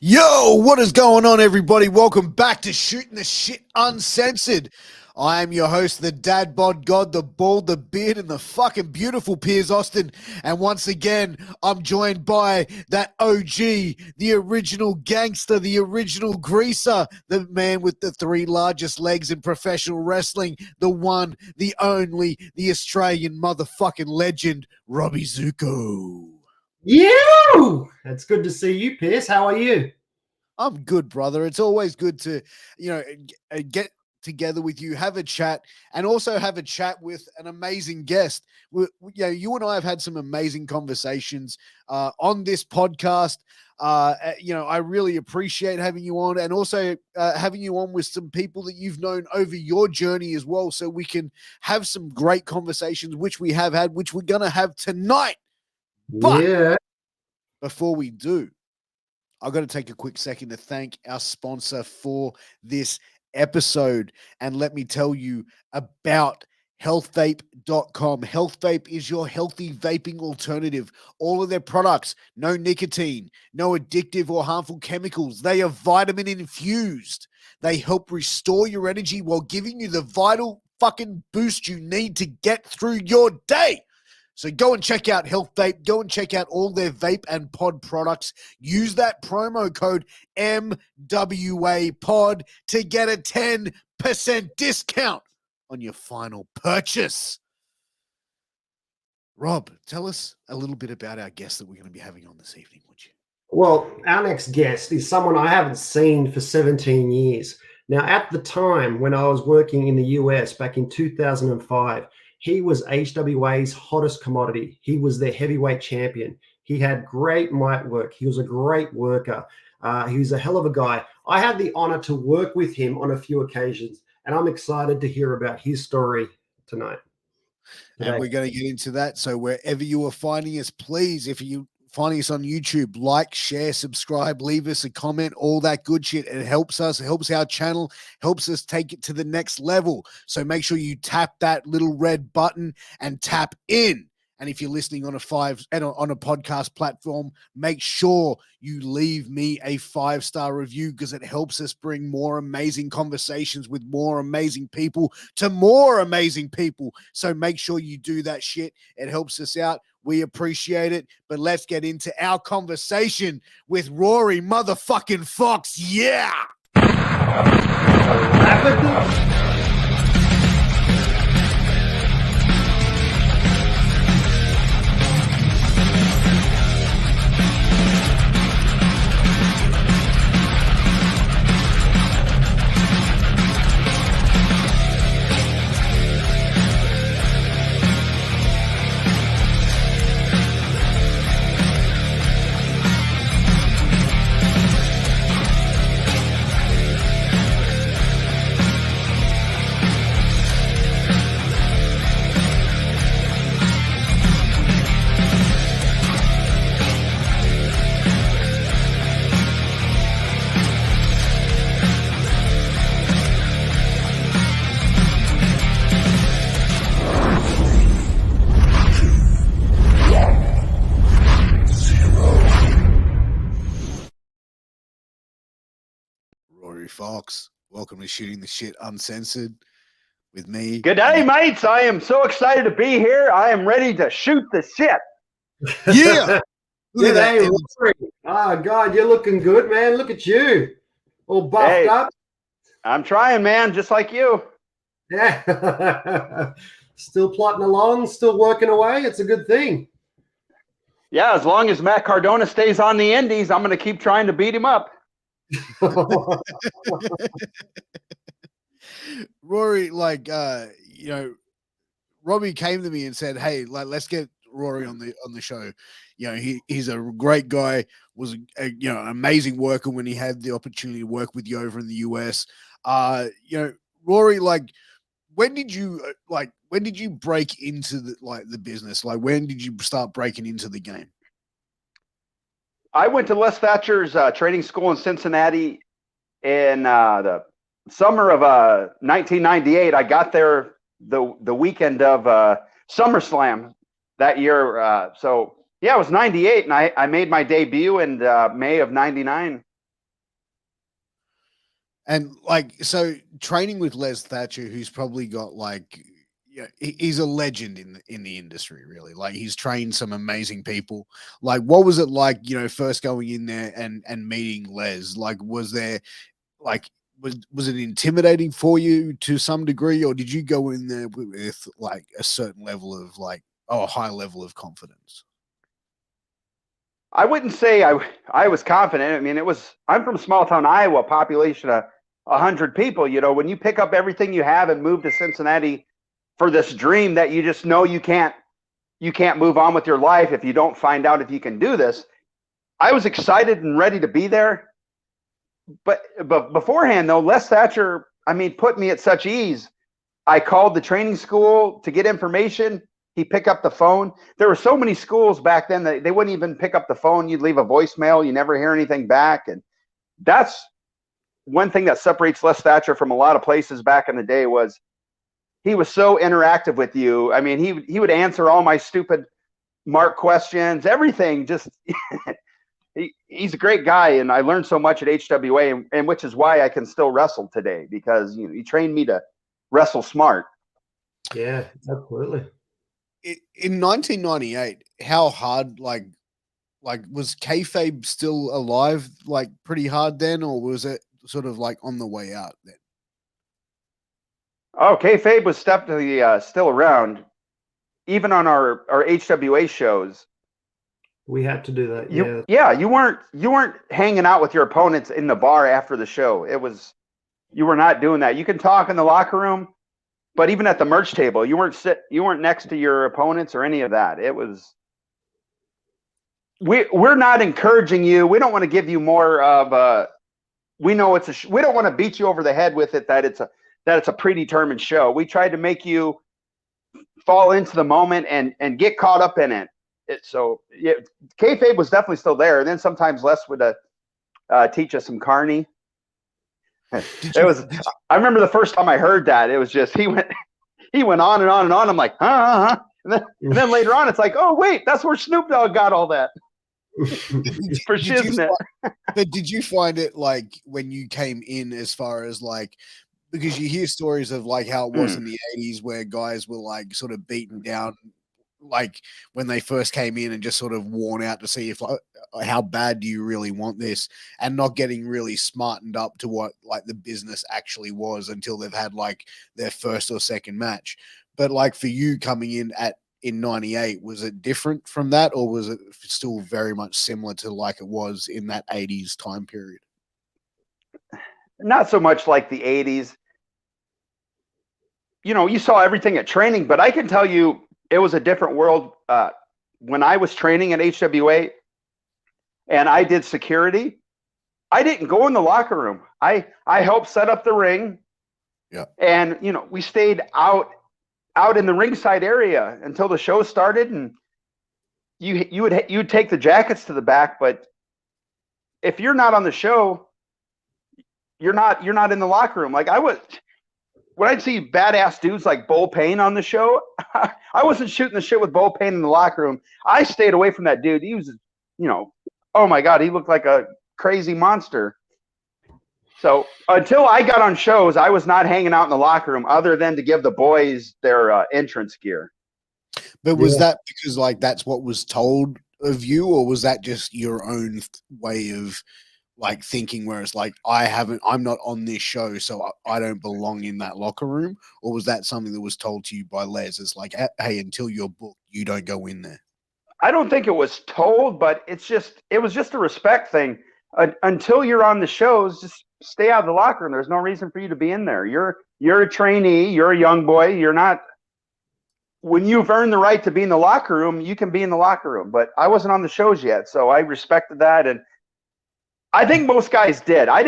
Yo, what is going on, everybody? Welcome back to Shooting the Shit Uncensored. I am your host, the dad bod god, the bald, the beard, and the fucking beautiful Piers Austin. And once again, I'm joined by that OG, the original gangster, the original greaser, the man with the three largest legs in professional wrestling, the one, the only, the Australian motherfucking legend, Robbie Zucco. You! It's good to see you, Piers. How are you? I'm good, brother. It's always good to, get together with you, have a chat, and also have a chat with an amazing guest. You and I have had some amazing conversations on this podcast. I really appreciate having you on, and also having you on with some people that you've known over your journey as well, so we can have some great conversations, which we have had, which we're going to have tonight. But before we do, I've got to take a quick second to thank our sponsor for this episode. And let me tell you about healthvape.com. Healthvape is your healthy vaping alternative. All of their products, no nicotine, no addictive or harmful chemicals. They are vitamin infused. They help restore your energy while giving you the vital fucking boost you need to get through your day. So go and check out Health Vape. Go and check out all their vape and pod products. Use that promo code MWAPOD to get a 10% discount on your final purchase. Rob, tell us a little bit about our guest that we're going to be having on this evening, would you? Well, our next guest is someone I haven't seen for 17 years. Now, at the time when I was working in the US back in 2005, he was HWA's hottest commodity. He was their heavyweight champion. He had great mic work. He was a great worker. He was a hell of a guy. I had the honor to work with him on a few occasions, and I'm excited to hear about his story tonight. And we're going to get into that. So wherever you are finding us, please, if you finding us on YouTube, like, share, subscribe, leave us a comment, all that good shit. It helps us, it helps our channel, helps us take it to the next level. So make sure you tap that little red button and tap in. And if you're listening on a podcast platform, make sure you leave me a 5-star review, because it helps us bring more amazing conversations with more amazing people to more amazing people. So make sure you do that shit. It helps us out. We appreciate it. But let's get into our conversation with Rory motherfucking Fox. Yeah. Fox, welcome to Shooting the Shit Uncensored with me. Good day, mates. I am so excited to be here. I am ready to shoot the shit. Yeah. Good day, Rory. Oh, God, you're looking good, man. Look at you. All buffed up. I'm trying, man, just like you. Yeah. Still plotting along, still working away. It's a good thing. Yeah, as long as Matt Cardona stays on the indies, I'm going to keep trying to beat him up. Rory, Robbie came to me and said, "Hey, let's get Rory on the show. He's a great guy. Was an amazing worker when he had the opportunity to work with you over in the US. Rory, when did you break into the business? When did you start breaking into the game?" I went to Les Thatcher's training school in Cincinnati in the summer of 1998. I got there the weekend of SummerSlam that year. So yeah, it was 98, and I made my debut in May of 99 And like, so training with Les Thatcher, who's probably got like, yeah, he's a legend in the industry, really. Like, he's trained some amazing people. Like, what was it like, first going in there and meeting Les? Like, was there like was it intimidating for you to some degree, or did you go in there with like a certain level of like, a high level of confidence? I wouldn't say I was confident. I mean, I'm from small town Iowa, population of 100 people. When you pick up everything you have and move to Cincinnati for this dream that you just know you can't move on with your life if you don't find out if you can do this. I was excited and ready to be there. But beforehand, though, Les Thatcher, put me at such ease. I called the training school to get information. He picked up the phone. There were so many schools back then that they wouldn't even pick up the phone. You'd leave a voicemail. You never hear anything back. And that's one thing that separates Les Thatcher from a lot of places back in the day, was he was so interactive with you. I mean, he would answer all my stupid Mark questions, everything. Just he's a great guy, and I learned so much at HWA, and which is why I can still wrestle today, because he trained me to wrestle smart. Yeah, absolutely. In 1998, how hard like was kayfabe still alive, like pretty hard then, or was it sort of like on the way out then? Oh, kayfabe was definitely still around, even on our HWA shows. We had to do that. You weren't hanging out with your opponents in the bar after the show. You were not doing that. You can talk in the locker room, but even at the merch table, you weren't next to your opponents or any of that. We're not encouraging you. We don't want to give you more of we know we don't want to beat you over the head with it that it's a predetermined show. We tried to make you fall into the moment and get caught up in it. So yeah, kayfabe was definitely still there. And then sometimes Les would teach us some carny. I remember the first time I heard that, it was just he went on and on and on. I'm like, huh. And then later on, it's like, oh wait, that's where Snoop Dogg got all that. For shiznit. But did you find it like when you came in, as far as like, because you hear stories of like how it was in the 80s where guys were like sort of beaten down, like when they first came in, and just sort of worn out to see if how bad do you really want this, and not getting really smartened up to what like the business actually was until they've had like their first or second match. But like for you coming in 98, was it different from that, or was it still very much similar to like it was in that 80s time period? Not so much like the 80s. You saw everything at training, but I can tell you it was a different world when I was training at HWA and I did security. I didn't go in the locker room. I helped set up the ring. Yeah. And we stayed out in the ringside area until the show started, and you'd take the jackets to the back, but if you're not on the show, you're not in the locker room. Like when I'd see badass dudes like Bull Payne on the show, I wasn't shooting the shit with Bull Payne in the locker room. I stayed away from that dude. He was, oh my God, he looked like a crazy monster. So until I got on shows, I was not hanging out in the locker room other than to give the boys their entrance gear. But was that because like that's what was told of you, or was that just your own way of like thinking, where it's like, I'm not on this show, so I don't belong in that locker room? Or was that something that was told to you by Les? It's like, hey, until you're booked, you don't go in there. I don't think it was told, but it was just a respect thing. Until you're on the shows, just stay out of the locker room. There's no reason for you to be in there. You're a trainee. You're a young boy. You're not. When you've earned the right to be in the locker room, you can be in the locker room. But I wasn't on the shows yet, so I respected that, and I think most guys did. I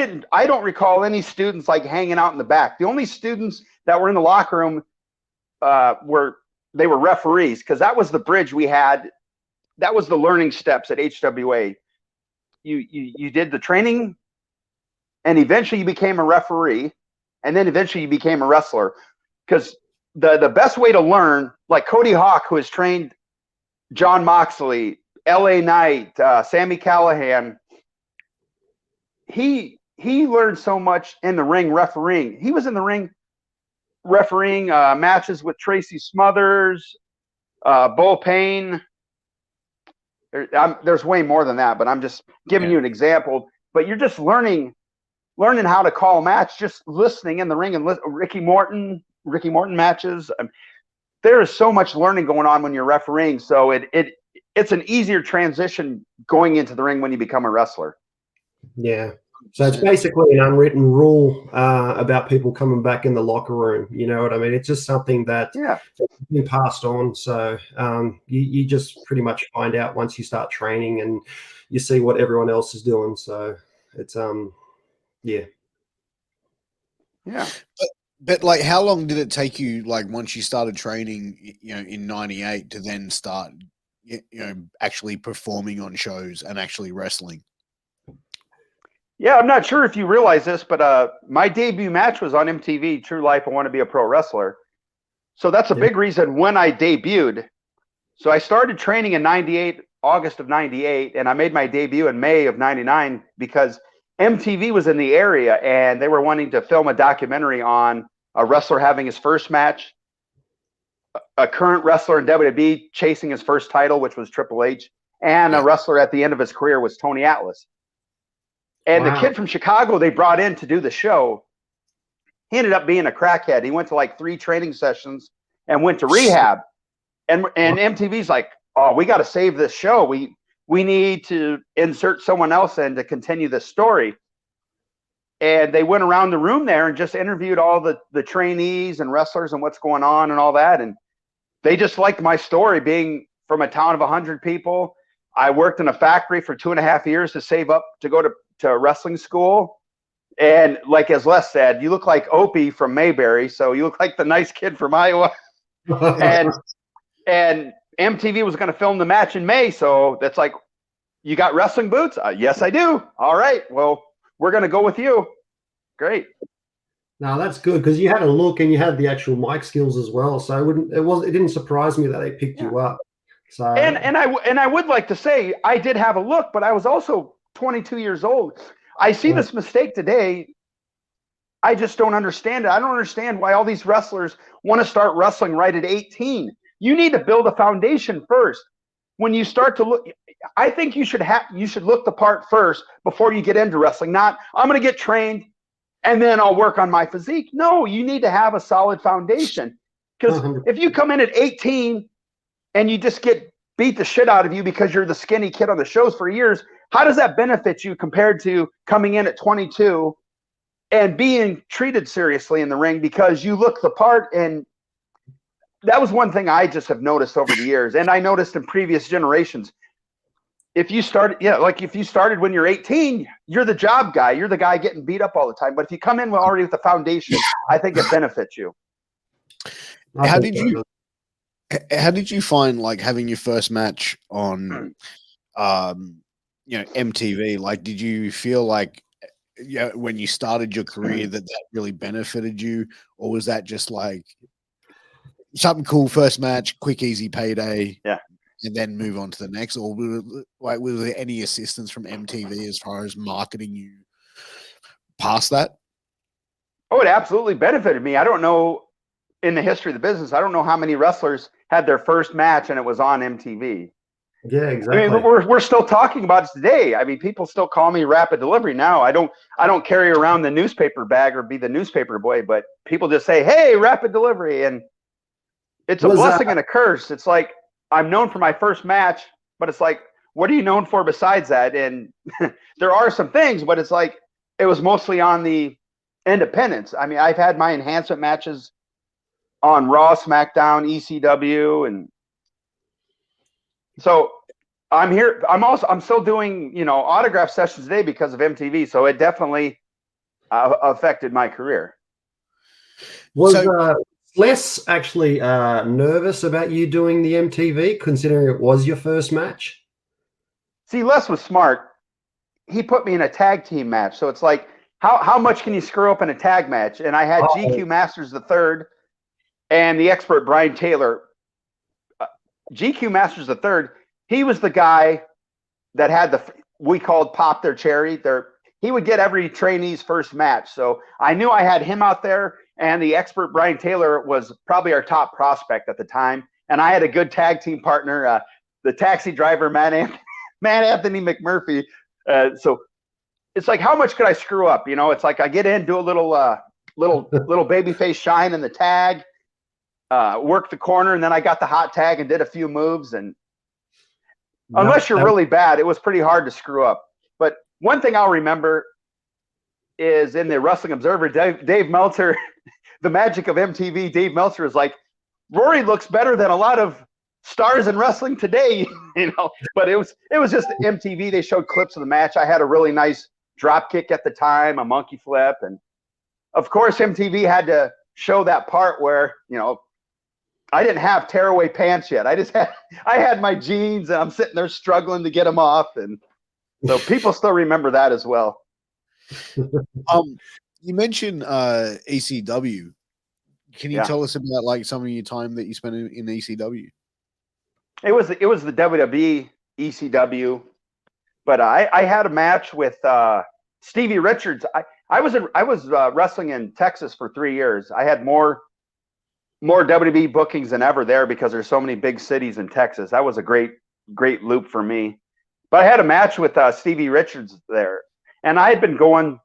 don't recall any students like hanging out in the back. The only students that were in the locker room were referees, because that was the bridge we had. That was the learning steps at HWA. You did the training, and eventually you became a referee, and then eventually you became a wrestler. Because the best way to learn, like Cody Hawk, who has trained John Moxley, LA Knight, Sammy Callahan, he he learned so much in the ring refereeing. He was in the ring refereeing matches with Tracy Smothers, Bull Payne. There's way more than that, but I'm just giving you an example. But you're just learning how to call a match, just listening in the ring, and Ricky Morton matches. There is so much learning going on when you're refereeing. So it's an easier transition going into the ring when you become a wrestler. Yeah. So it's basically an unwritten rule about people coming back in the locker room. You know what I mean? It's just something that's been passed on. So you just pretty much find out once you start training and you see what everyone else is doing. So it's yeah. But like, how long did it take you, like, once you started training, in '98, to then start, actually performing on shows and actually wrestling? Yeah, I'm not sure if you realize this, but my debut match was on MTV, True Life, I Want to Be a Pro Wrestler. So that's a big reason when I debuted. So I started training in '98, August of '98, and I made my debut in May of '99 because MTV was in the area and they were wanting to film a documentary on a wrestler having his first match, a current wrestler in WWE chasing his first title, which was Triple H, and a wrestler at the end of his career was Tony Atlas. And the kid from Chicago they brought in to do the show, he ended up being a crackhead. He went to like 3 training sessions and went to rehab. And MTV's like, oh, we got to save this show. We need to insert someone else in to continue the story. And they went around the room there and just interviewed all the trainees and wrestlers and what's going on and all that. And they just liked my story, being from a town of 100 people. I worked in a factory for 2.5 years to save up to go to wrestling school. And like as Les said, you look like Opie from Mayberry, so you look like the nice kid from Iowa. and MTV was going to film the match in May, so that's like, you got wrestling boots? Yes, I do. All right, well, we're going to go with you. Great. No, that's good, because you had a look and you had the actual mic skills as well. So it didn't surprise me that they picked you up. So and I would like to say I did have a look, but I was also 22 years old. I see this mistake today. I just don't understand it. I don't understand why all these wrestlers want to start wrestling right at 18. You need to build a foundation first. When you start to look, I think you should look the part first before you get into wrestling. Not, I'm going to get trained and then I'll work on my physique. No, you need to have a solid foundation. Because if you come in at 18 and you just get beat the shit out of you because you're the skinny kid on the shows for years, how does that benefit you compared to coming in at 22 and being treated seriously in the ring because you look the part? And that was one thing I just have noticed over the years. And I noticed in previous generations, if you started when you're 18, you're the job guy. You're the guy getting beat up all the time. But if you come in already with a foundation, I think it benefits you. How did you find, like, having your first match on MTV? Like, did you feel like when you started your career that really benefited you, or was that just like something cool, first match, quick easy payday, and then move on to the next? Or was there any assistance from MTV as far as marketing you past that? Oh, it absolutely benefited me. I don't know, in the history of the business, I don't know how many wrestlers had their first match and it was on MTV. Yeah, exactly. I mean, we're still talking about it today. I mean, people still call me Rapid Delivery now. I don't carry around the newspaper bag or be the newspaper boy, but people just say, "Hey, Rapid Delivery," and it's a blessing and a curse. It's like, I'm known for my first match, but it's like, what are you known for besides that? And there are some things, but it's like, it was mostly on the independents. I mean, I've had my enhancement matches on Raw, SmackDown, ECW, and so I'm here. I'm still doing, autograph sessions today because of MTV. So it definitely affected my career. Was Les actually nervous about you doing the MTV, considering it was your first match? See, Les was smart. He put me in a tag team match. So it's like, how much can you screw up in a tag match? And I had GQ Masters III and the expert Brian Taylor. GQ Masters III, he was the guy that had we called Pop Their Cherry. he would get every trainee's first match. So I knew I had him out there, and the expert Brian Taylor was probably our top prospect at the time. And I had a good tag team partner, the taxi driver, Matt Anthony McMurphy. So it's like, how much could I screw up? You know, it's like I get in, do a little baby face shine in the tag, work the corner, and then I got the hot tag and did a few moves. And unless you're really bad, it was pretty hard to screw up. But one thing I'll remember is in the Wrestling Observer, Dave Meltzer, the magic of MTV, Dave Meltzer is like, Rory looks better than a lot of stars in wrestling today, you know. But it was just MTV. They showed clips of the match. I had a really nice drop kick at the time, a monkey flip, and of course MTV had to show that part where, you know, I didn't have tearaway pants yet. I had my jeans, and I'm sitting there struggling to get them off, and so people still remember that as well. You mentioned ECW. Can you tell us about like some of your time that you spent in ECW? It was the WWE ECW, but I had a match with Stevie Richards. I was wrestling in Texas for 3 years. I had more WWE bookings than ever there because there's so many big cities in Texas. That was a great loop for me. But I had a match with Stevie Richards there, and I had been going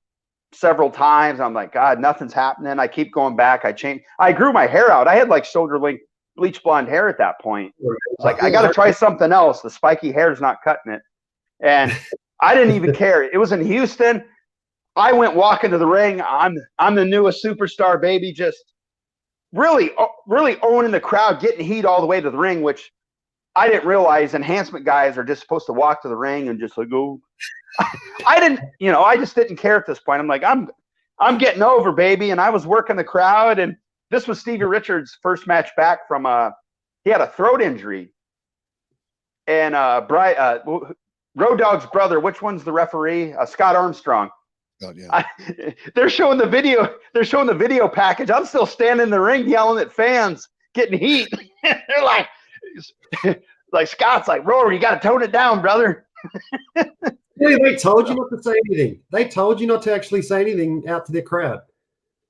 several times. I'm like, God, nothing's happening. I keep going back. I grew my hair out. I had like shoulder length bleach blonde hair at that point. It's like, I got to try something else. The spiky hair's not cutting it. And I didn't even care. It was in Houston. I went walking to the ring. I'm the newest superstar, baby. Just really owning the crowd, getting heat all the way to the ring, which I didn't realize enhancement guys are just supposed to walk to the ring and just like go. I just didn't care at this point. I'm like, I'm getting over, baby. And I was working the crowd, and this was Stevie Richards' first match back from he had a throat injury. And Road Dogg's brother, which one's the referee? Scott Armstrong. Oh, yeah. They're showing the video. They're showing the video package. I'm still standing in the ring yelling at fans, getting heat. They're like Scott's like, Rory, you got to tone it down, brother. They told you not to say anything. They told you not to actually say anything out to their crowd.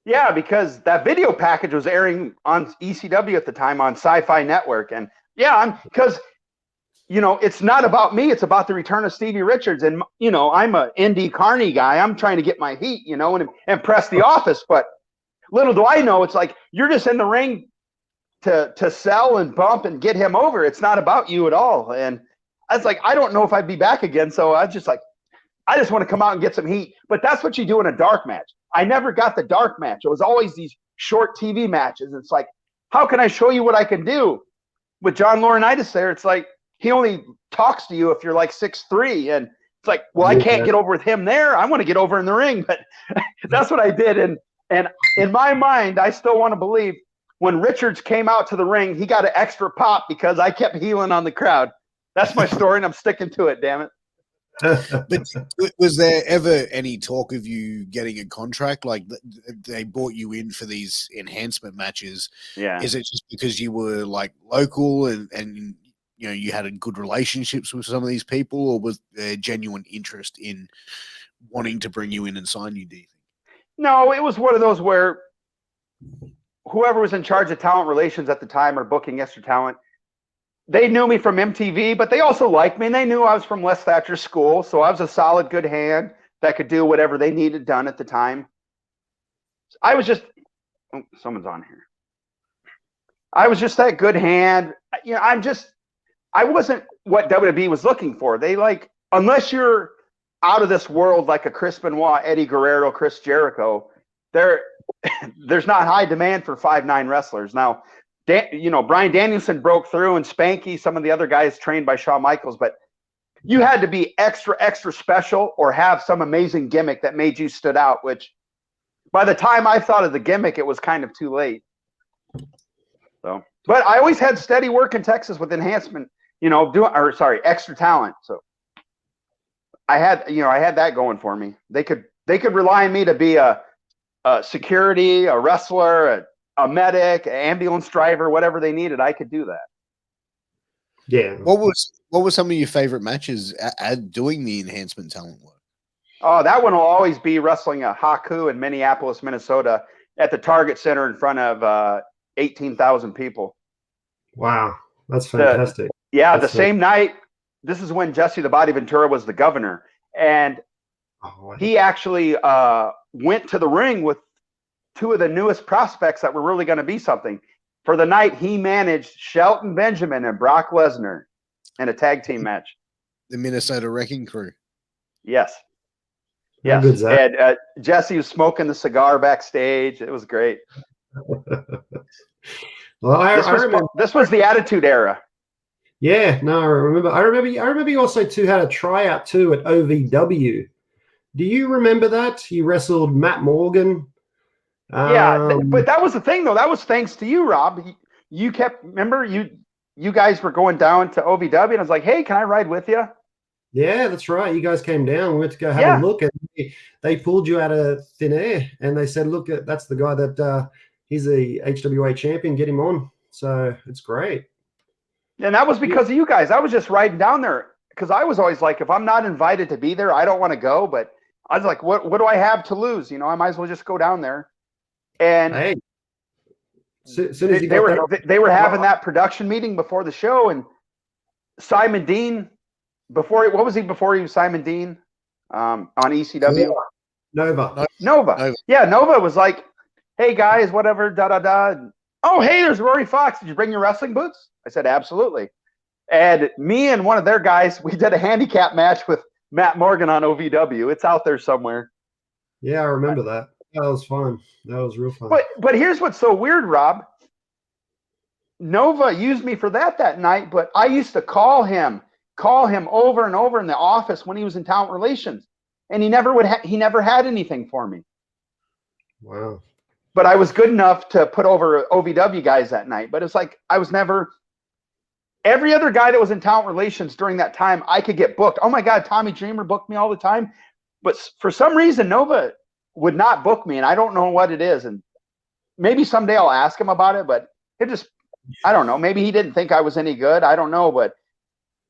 Yeah, because that video package was airing on ECW at the time on Sci-Fi Network. And because, it's not about me. It's about the return of Stevie Richards. And, I'm a indie carny guy. I'm trying to get my heat, and impress the office. But little do I know, it's like, you're just in the ring to sell and bump and get him over. It's not about you at all. And I was like, I don't know if I'd be back again. So I was just like, I just want to come out and get some heat. But that's what you do in a dark match. I never got the dark match. It was always these short TV matches. It's like, how can I show you what I can do? With John Laurinaitis there, it's like, he only talks to you if you're like 6'3", and it's like, well, I can't get over with him there. I want to get over in the ring, but that's what I did. And in my mind, I still want to believe when Richards came out to the ring, he got an extra pop because I kept healing on the crowd. That's my story, and I'm sticking to it. Damn it. But was there ever any talk of you getting a contract? Like they brought you in for these enhancement matches. Yeah. Is it just because you were like local and you had good relationships with some of these people, or was there genuine interest in wanting to bring you in and sign you, do you think? No, it was one of those where whoever was in charge of talent relations at the time or booking extra talent, they knew me from MTV, but they also liked me, and they knew I was from Les Thatcher School, so I was a solid, good hand that could do whatever they needed done at the time. I was just someone's on here. I was just that good hand. I wasn't what WWE was looking for. They unless you're out of this world like a Chris Benoit, Eddie Guerrero, Chris Jericho, there's not high demand for 5'9" wrestlers. Now, Bryan Danielson broke through, and Spanky, some of the other guys trained by Shawn Michaels, but you had to be extra, extra special or have some amazing gimmick that made you stood out, which by the time I thought of the gimmick, it was kind of too late. So, but I always had steady work in Texas with enhancement, extra talent. So I had that going for me. They could rely on me to be a security, a wrestler, a medic, an ambulance driver, whatever they needed. I could do that. Yeah. What were some of your favorite matches at doing the enhancement talent work? Oh, that one will always be wrestling a Haku in Minneapolis, Minnesota, at the Target Center in front of 18,000 people. Wow, that's fantastic. The That's same night. This is when Jesse the Body Ventura was the governor, and he actually went to the ring with two of the newest prospects that were really going to be something. For the night, he managed Shelton Benjamin and Brock Lesnar in a tag team match. The Minnesota Wrecking Crew. Yes. How good's that? And Jesse was smoking the cigar backstage. It was great. Well, this was the Attitude Era. Yeah, no, I remember you also too had a tryout too at OVW. Do you remember that? You wrestled Matt Morgan. Yeah, but that was the thing though. That was thanks to you, Rob. You kept, remember, you guys were going down to OVW, and I was like, hey, can I ride with you? Yeah, that's right. You guys came down. We went to go have a look, and they pulled you out of thin air, and they said, look, that's the guy that he's a HWA champion. Get him on. So it's great. And that was because of you guys. I was just riding down there because I was always like, if I'm not invited to be there, I don't want to go. But I was like, what do I have to lose? You know, I might as well just go down there. And hey, they were having that production meeting before the show, and Simon Dean, before he was Simon Dean on ECW? Nova. Yeah, Nova was like, hey guys, whatever, da-da-da. Oh, hey, there's Rory Fox. Did you bring your wrestling boots? I said, absolutely. And me and one of their guys, we did a handicap match with Matt Morgan on OVW. It's out there somewhere. Yeah, I remember that. That was fun. That was real fun. But here's what's so weird, Rob. Nova used me for that night, but I used to call him over and over in the office when he was in talent relations, and he never had anything for me. Wow. But I was good enough to put over OVW guys that night. But it's like I was never. Every other guy that was in talent relations during that time, I could get booked. Oh my God, Tommy Dreamer booked me all the time, but for some reason Nova would not book me, and I don't know what it is. And maybe someday I'll ask him about it, but it just, I don't know. Maybe he didn't think I was any good. I don't know, but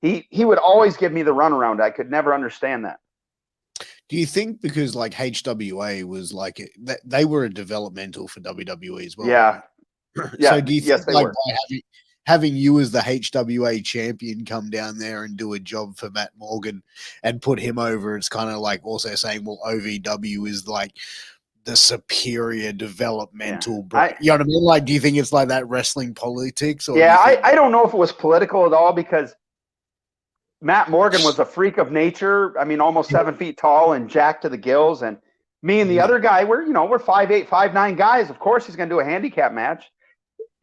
he would always give me the runaround. I could never understand that. Do you think because like HWA was like they were a developmental for WWE as well? Yeah. Right? Yeah. So do you think like were. by having you as the HWA champion come down there and do a job for Matt Morgan and put him over, it's kind of like also saying, well, OVW is like the superior developmental. You know what I mean? Like, do you think it's like that wrestling politics? Or I don't know if it was political at all, because Matt Morgan was a freak of nature. I mean, almost 7 feet tall and jacked to the gills. And me and the other guy, we're 5'8", 5'9" guys. Of course he's going to do a handicap match.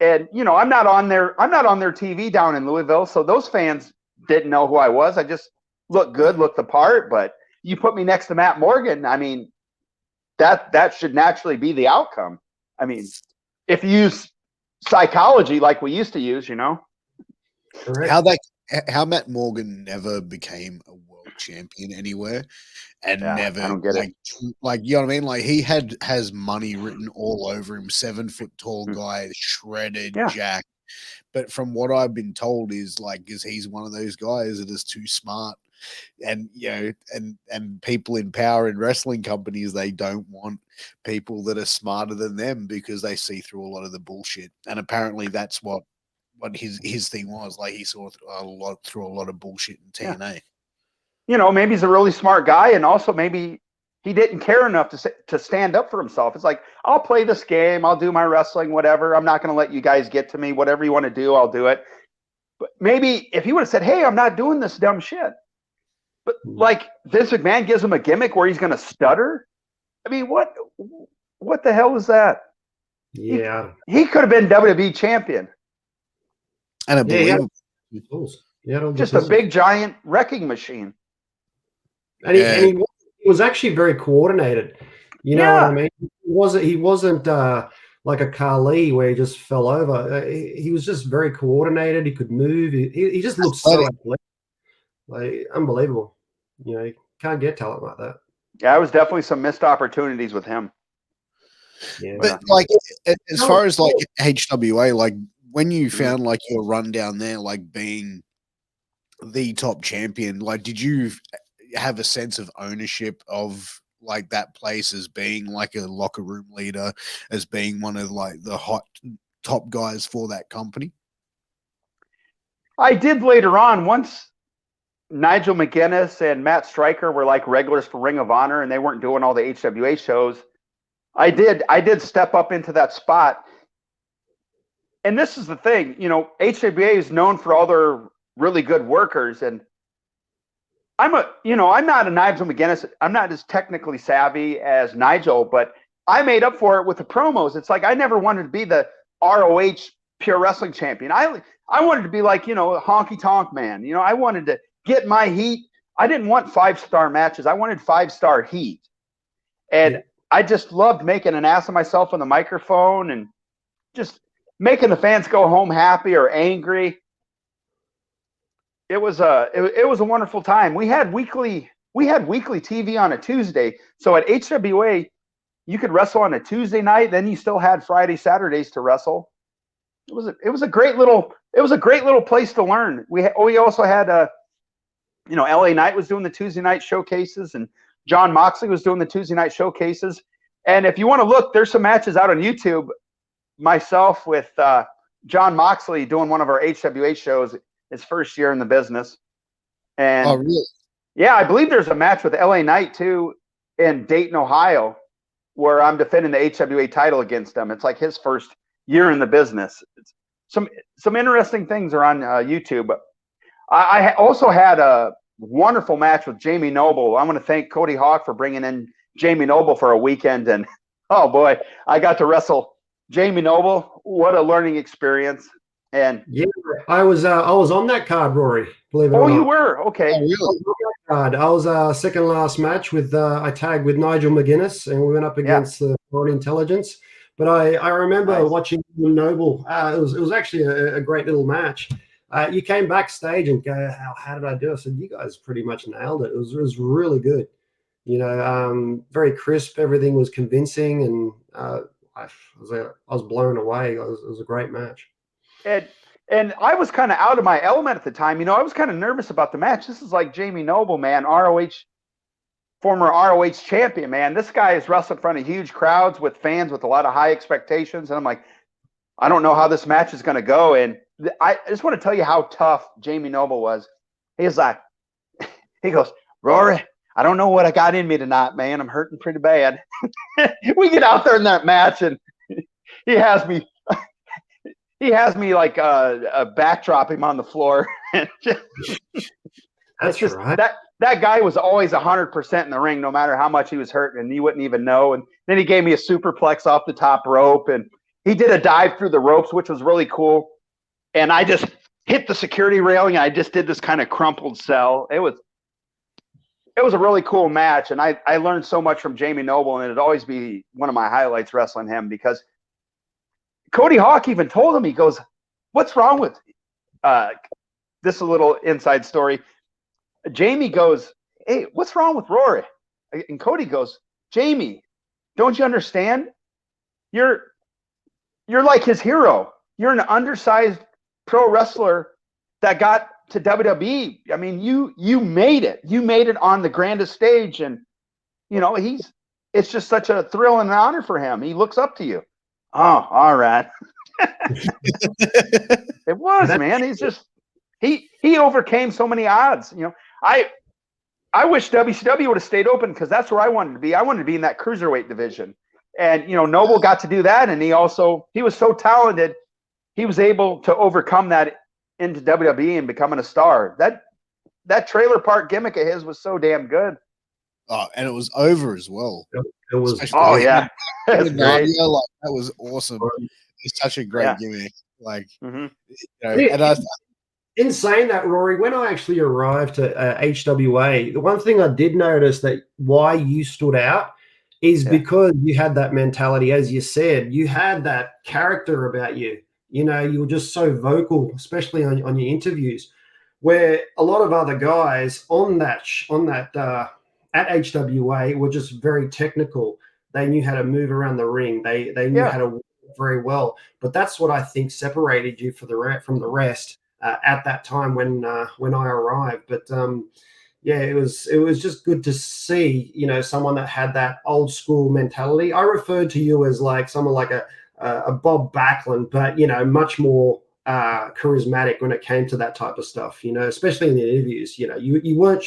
And, I'm not on their TV down in Louisville. So those fans didn't know who I was. I just looked good, looked the part. But you put me next to Matt Morgan, I mean, that should naturally be the outcome. I mean, if you use psychology like we used to use, Correct. How Matt Morgan never became a world champion anywhere, and never I don't get it. Like, you know what I mean? Like, he has money written all over him. 7 foot tall guy, shredded, jacked. But from what I've been told is he's one of those guys that is too smart, and and people in power in wrestling companies, they don't want people that are smarter than them because they see through a lot of the bullshit. And apparently that's what his thing was. Like, he saw through a lot of bullshit in TNA. Maybe he's a really smart guy, and also maybe he didn't care enough to stand up for himself. It's like, I'll play this game, I'll do my wrestling, whatever. I'm not going to let you guys get to me. Whatever you want to do, I'll do it. But maybe if he would have said, hey, I'm not doing this dumb shit. But like, Vince McMahon gives him a gimmick where he's going to stutter. I mean, what the hell is that? Yeah. He could have been WWE champion. And I believe just a big giant wrecking machine. And he was actually very coordinated. You know what I mean? He wasn't like a Khali where he just fell over. He was just very coordinated. He could move. He just looked so athletic. Like, unbelievable. You can't get talent like that. Yeah, it was definitely some missed opportunities with him. Yeah. But like, as far as like HWA, like, when you found like your run down there, like being the top champion, like, did you have a sense of ownership of like that place as being like a locker room leader, as being one of like the hot top guys for that company? I did later on, once Nigel McGuinness and Matt Stryker were like regulars for Ring of Honor and they weren't doing all the HWA shows. I did step up into that spot. And this is the thing, you know, HWA is known for all their really good workers. And I'm not a Nigel McGuinness. I'm not as technically savvy as Nigel, but I made up for it with the promos. It's like I never wanted to be the ROH Pure Wrestling Champion. I wanted to be like, you know, a honky tonk man. You know, I wanted to get my heat. I didn't want 5-star matches. I wanted 5-star heat. And I just loved making an ass of myself on the microphone and just making the fans go home happy or angry. It was a wonderful time. We had weekly TV on a Tuesday. So at HWA, you could wrestle on a Tuesday night, then you still had Friday, Saturdays to wrestle. It was a great little place to learn. We also had LA Knight was doing the Tuesday night showcases, and John Moxley was doing the Tuesday night showcases. And if you want to look, there's some matches out on YouTube. Myself with John Moxley doing one of our HWA shows his first year in the business. And oh, really? Yeah, I believe there's a match with LA Knight too in Dayton, Ohio, where I'm defending the HWA title against him. It's like his first year in the business. Some interesting things are on YouTube. I also had a wonderful match with Jamie Noble. I want to thank Cody Hawk for bringing in Jamie Noble for a weekend. And oh boy, I got to wrestle Jamie Noble. What a learning experience. And yeah, I was on that card, Rory. Believe it or not. Oh, you were? Okay. Oh, really? I was second last match with I tagged with Nigel McGuinness, and we went up against the Foreign Intelligence. But I remember watching Noble. It was actually a great little match. You came backstage and go, how did I do? I said, you guys pretty much nailed it. It was really good. You know, very crisp. Everything was convincing, and I was blown away. It was a great match. And I was kind of out of my element at the time. You know, I was kind of nervous about the match. This is like Jamie Noble, man, former ROH champion, man. This guy has wrestled in front of huge crowds with fans with a lot of high expectations. And I'm like, I don't know how this match is going to go. And I just want to tell you how tough Jamie Noble was. He goes, Rory, I don't know what I got in me tonight, man. I'm hurting pretty bad. We get out there in that match, and he has me like backdrop him on the floor. That's just right. That guy was always 100% in the ring, no matter how much he was hurting, and you wouldn't even know. And then he gave me a superplex off the top rope, and he did a dive through the ropes, which was really cool. And I just hit the security railing, and I just did this kind of crumpled cell. It was a really cool match, and I learned so much from Jamie Noble, and it'd always be one of my highlights wrestling him, because Cody Hawk even told him, he goes, what's wrong with this? A little inside story. Jamie goes, hey, what's wrong with Rory? And Cody goes, Jamie, don't you understand? You're like his hero. You're an undersized pro wrestler that got to WWE. I mean, you made it. You made it on the grandest stage, and you know, it's just such a thrill and an honor for him. He looks up to you. Oh, all right. It was, man. He's just he overcame so many odds. You know, I wish WCW would have stayed open, because that's where I wanted to be. I wanted to be in that cruiserweight division. And you know, Noble got to do that, and he was so talented, he was able to overcome that into WWE and becoming a star. That trailer park gimmick of his was so damn good. Oh, and it was over as well. It was. Especially Oh yeah, that's great. Like, that was awesome. It's such a great gimmick. Like, mm-hmm. You know, in saying that, Rory, when I actually arrived to HWA, the one thing I did notice that why you stood out is because you had that mentality, as you said, you had that character about you. You know, you were just so vocal, especially on your interviews, where a lot of other guys at HWA were just very technical. They knew how to move around the ring. They knew how to work very well. But that's what I think separated you from the rest at that time when I arrived. But Yeah, it was just good to see, someone that had that old school mentality. I referred to you as like someone like a Bob Backlund, but much more charismatic when it came to that type of stuff. Especially in the interviews. You weren't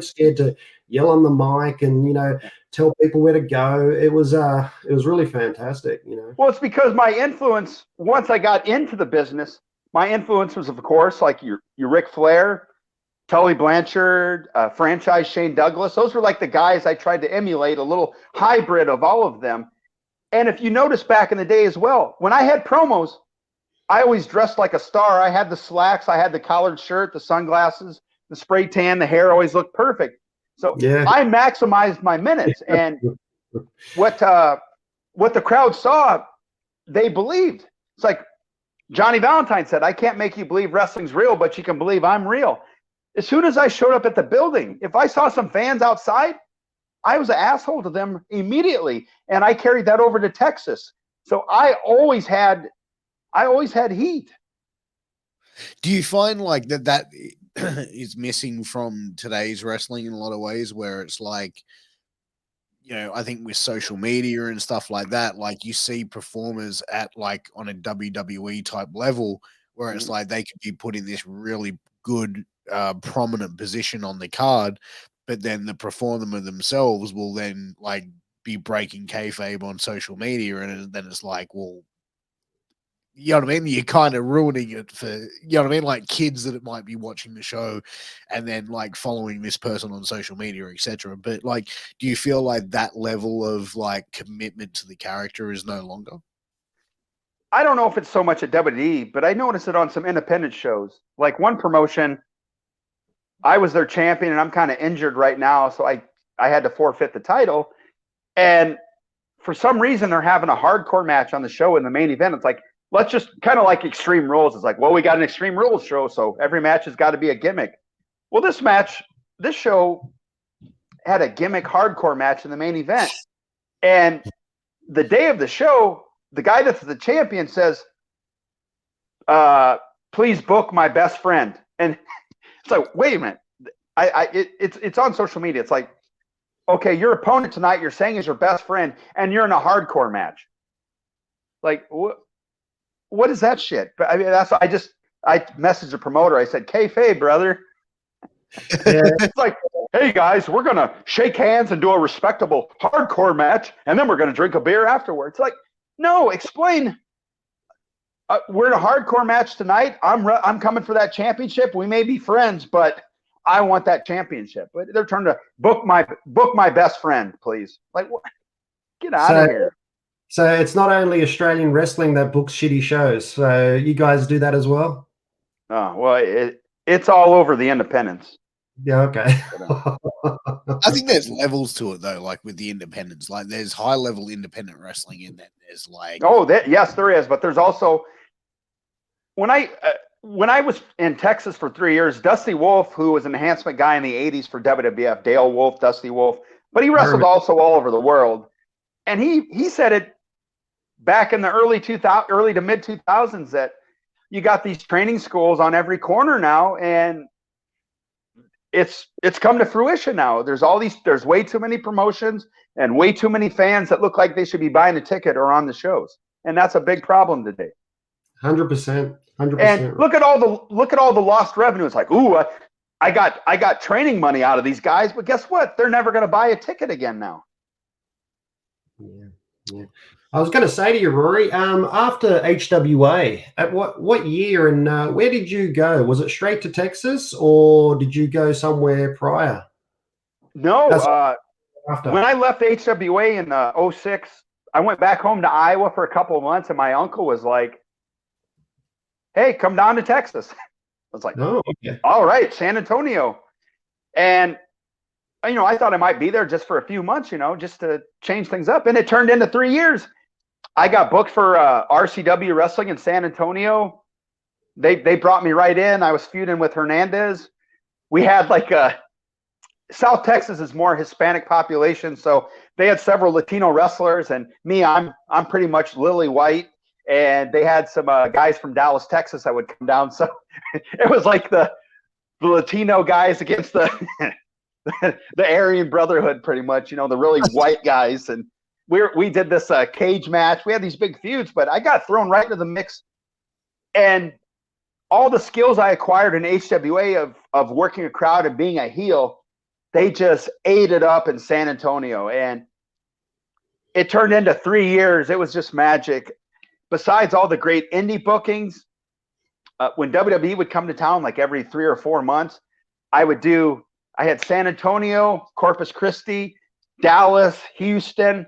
scared to yell on the mic and tell people where to go. It was really fantastic. Well, it's because my influence, once I got into the business, my influence was, of course, like your Ric Flair, Tully Blanchard, franchise Shane Douglas. Those were like the guys I tried to emulate, a little hybrid of all of them. And if you notice back in the day as well, when I had promos, I always dressed like a star. I had the slacks, I had the collared shirt, the sunglasses, the spray tan, the hair always looked perfect. So yeah. I maximized my minutes. And what the crowd saw, they believed. It's like Johnny Valentine said, I can't make you believe wrestling's real, but you can believe I'm real. As soon as I showed up at the building, if I saw some fans outside, I was an asshole to them immediately. And I carried that over to Texas. So I always had heat. Do you find like that is missing from today's wrestling in a lot of ways, where it's like, I think with social media and stuff like that, like you see performers at like on a WWE type level where it's like they could be put in this really good prominent position on the card, but then the performer themselves will then like be breaking kayfabe on social media, and then it's like, well, you know what I mean? You're kind of ruining it for, you know what I mean? Like kids that might be watching the show and then like following this person on social media, etc. But like, do you feel like that level of like commitment to the character is no longer? I don't know if it's so much at WWE, but I noticed it on some independent shows. Like one promotion, I was their champion and I'm kind of injured right now. So I had to forfeit the title. And for some reason, they're having a hardcore match on the show in the main event. It's like, let's just kind of like Extreme Rules. It's like, well, we got an Extreme Rules show, so every match has got to be a gimmick. Well, this show had a gimmick hardcore match in the main event. And the day of the show, the guy that's the champion says, please book my best friend. And it's like, wait a minute. It's on social media. It's like, okay, your opponent tonight, you're saying is your best friend, and you're in a hardcore match. Like, what is that shit? But I mean, I messaged the promoter. I said, kayfabe, brother. It's like, hey guys, we're going to shake hands and do a respectable hardcore match. And then we're going to drink a beer afterwards. Like, no, explain. We're in a hardcore match tonight. I'm coming for that championship. We may be friends, but I want that championship. But they're trying to book my best friend, please. Like, what? Get out of here. So it's not only Australian wrestling that books shitty shows. So you guys do that as well? Oh, well, it's all over the independents. Yeah, okay. I think there's levels to it though, like with the independents. Like there's high level independent wrestling, and then there's like yes, there is. But there's also when I was in Texas for 3 years, Dusty Wolf, who was an enhancement guy in the 80s for WWF, Dale Wolf, Dusty Wolf, but he wrestled also all over the world. And he said it back in the early to mid 2000s that you got these training schools on every corner now, and it's come to fruition now. There's way too many promotions and way too many fans that look like they should be buying a ticket or on the shows, and that's a big problem today. 100%. And look at all the lost revenue. It's like, ooh, I got training money out of these guys, but guess what? They're never going to buy a ticket again now. Yeah. I was going to say to you, Rory, after HWA, at what year and where did you go? Was it straight to Texas, or did you go somewhere prior? No. When I left HWA in 06, I went back home to Iowa for a couple of months, and my uncle was like, hey, come down to Texas. I was like, oh, okay. All right, San Antonio. And I thought I might be there just for a few months, just to change things up. And it turned into 3 years. I got booked for RCW Wrestling in San Antonio. They brought me right in. I was feuding with Hernandez. We had South Texas is more Hispanic population, so they had several Latino wrestlers. And me, I'm pretty much lily white. And they had some guys from Dallas, Texas that would come down. So it was like the Latino guys against the the Aryan Brotherhood, pretty much, the really white guys. And we did this cage match. We had these big feuds, but I got thrown right into the mix. And all the skills I acquired in HWA of working a crowd and being a heel, they just ate it up in San Antonio. And it turned into 3 years. It was just magic. Besides all the great indie bookings, when WWE would come to town like every 3 or 4 months, I had San Antonio, Corpus Christi, Dallas, Houston,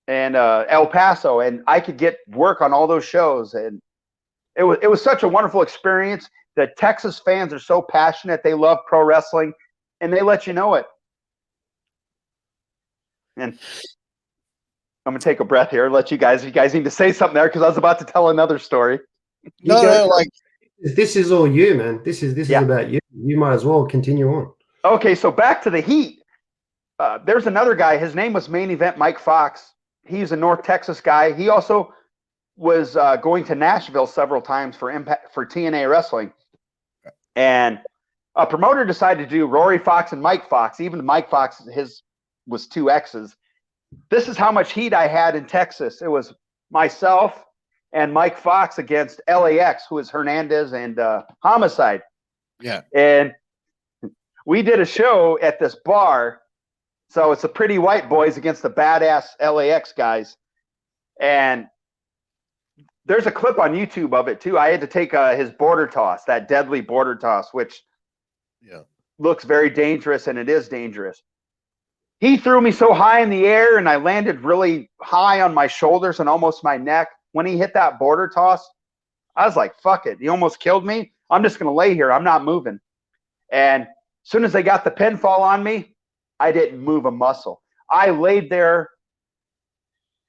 and El Paso, and I could get work on all those shows. And it was such a wonderful experience. The Texas fans are so passionate. They love pro wrestling, and they let you know it. And I'm going to take a breath here. Let you guys need to say something there, because I was about to tell another story. This is all you, man. This is about you. You might as well continue on. Okay, so back to the Heat. There's another guy. His name was Main Event Mike Fox. He's a North Texas guy. He also was going to Nashville several times for TNA Wrestling. And a promoter decided to do Rory Fox and Mike Fox. Even Mike Fox, his was 2 X's. This is how much heat I had in Texas. It was myself and Mike Fox against LAX, who is Hernandez and Homicide. Yeah. And we did a show at this bar. So it's the pretty white boys against the badass LAX guys. And there's a clip on YouTube of it too. I had to take his border toss, that deadly border toss, which looks very dangerous, and it is dangerous. He threw me so high in the air, and I landed really high on my shoulders and almost my neck. When he hit that border toss, I was like, fuck it. He almost killed me. I'm just going to lay here. I'm not moving. And as soon as they got the pinfall on me, I didn't move a muscle. I laid there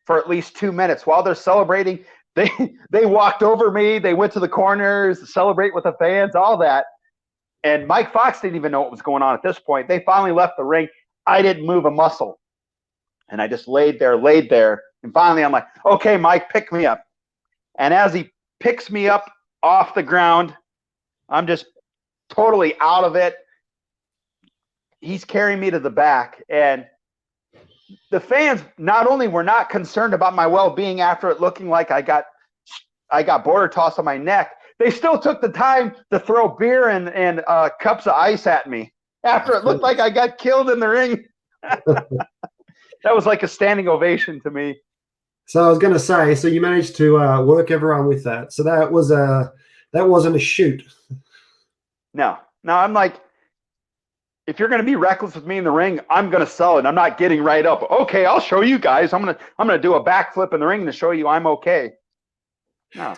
for at least 2 minutes while they're celebrating. They walked over me. They went to the corners to celebrate with the fans, all that. And Mike Fox didn't even know what was going on at this point. They finally left the ring. I didn't move a muscle. And I just laid there. And finally, I'm like, okay, Mike, pick me up. And as he picks me up off the ground, I'm just totally out of it. He's carrying me to the back. And the fans not only were not concerned about my well-being after it looking like I got border toss on my neck, they still took the time to throw beer and cups of ice at me after it looked like I got killed in the ring. That was like a standing ovation to me. So I was going to say, so you managed to work everyone with that. So that wasn't a shoot. No, I'm like, if you're going to be reckless with me in the ring, I'm going to sell it. I'm not getting right up. Okay, I'll show you guys. I'm going to do a backflip in the ring to show you I'm okay. No.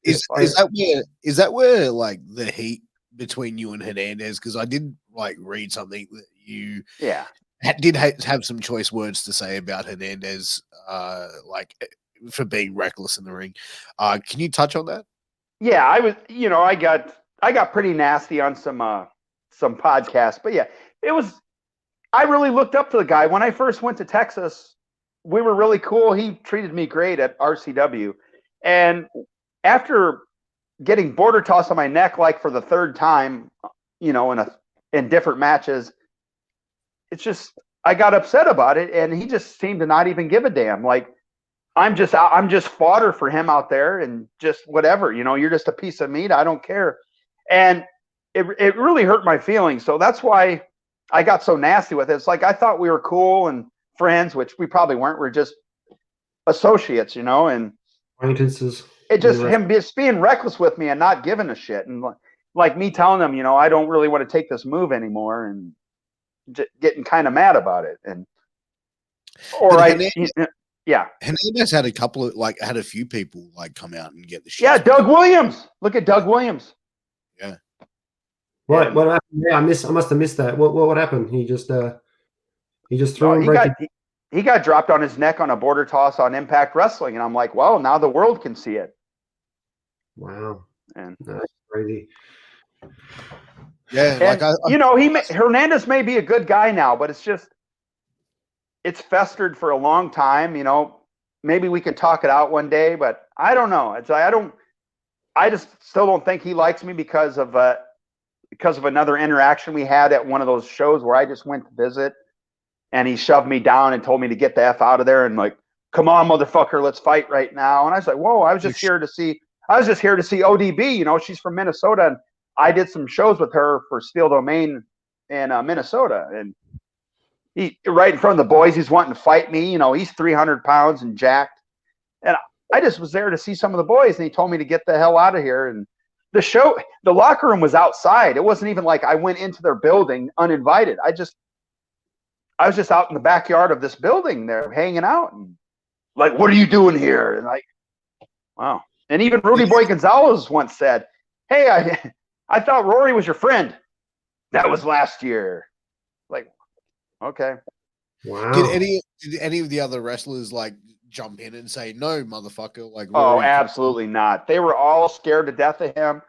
Is that where like the heat between you and Hernandez? Because I did like read something that you did have some choice words to say about Hernandez, like for being reckless in the ring. Can you touch on that? Yeah, I got pretty nasty on some podcasts, but yeah, I really looked up to the guy. When I first went to Texas, we were really cool. He treated me great at RCW. And after getting border toss on my neck, like for the 3rd time, in different matches, it's just, I got upset about it. And he just seemed to not even give a damn. Like, I'm just fodder for him out there, and just whatever, you're just a piece of meat. I don't care. And it really hurt my feelings. So that's why I got so nasty with it. It's like, I thought we were cool and friends, which we probably weren't. We're just associates, and acquaintances. It just him just being reckless with me and not giving a shit, and like me telling him, I don't really want to take this move anymore, and getting kind of mad about it. And Hernandez had a few people like come out and get the shit. Yeah, Doug Williams. Look at Doug Williams. Yeah. What happened? Yeah, I must have missed that. What happened? He just threw him. He got dropped on his neck on a border toss on Impact Wrestling, and I'm like, well, now the world can see it. Wow, and that's crazy. Yeah, Hernandez may be a good guy now, but it's festered for a long time. Maybe we could talk it out one day, but I don't know. I just still don't think he likes me because of because of another interaction we had at one of those shows where I just went to visit, and he shoved me down and told me to get the F out of there and like, come on, motherfucker, let's fight right now. And I was like, whoa, I was just here to see ODB. You know, she's from Minnesota, and I did some shows with her for Steel Domain in Minnesota, and he right in front of the boys, he's wanting to fight me. You know, he's 300 pounds and jacked, and I just was there to see some of the boys, and he told me to get the hell out of here. And the locker room was outside. It wasn't even like I went into their building uninvited. I was just out in the backyard of this building there hanging out, and like, what are you doing here? And like, wow. And even Rudy Boy Gonzalez once said, hey, I thought Rory was your friend. That was last year. Like, okay. Wow. Did any of the other wrestlers like jump in and say, no, motherfucker? Like, oh, absolutely not. They were all scared to death of him.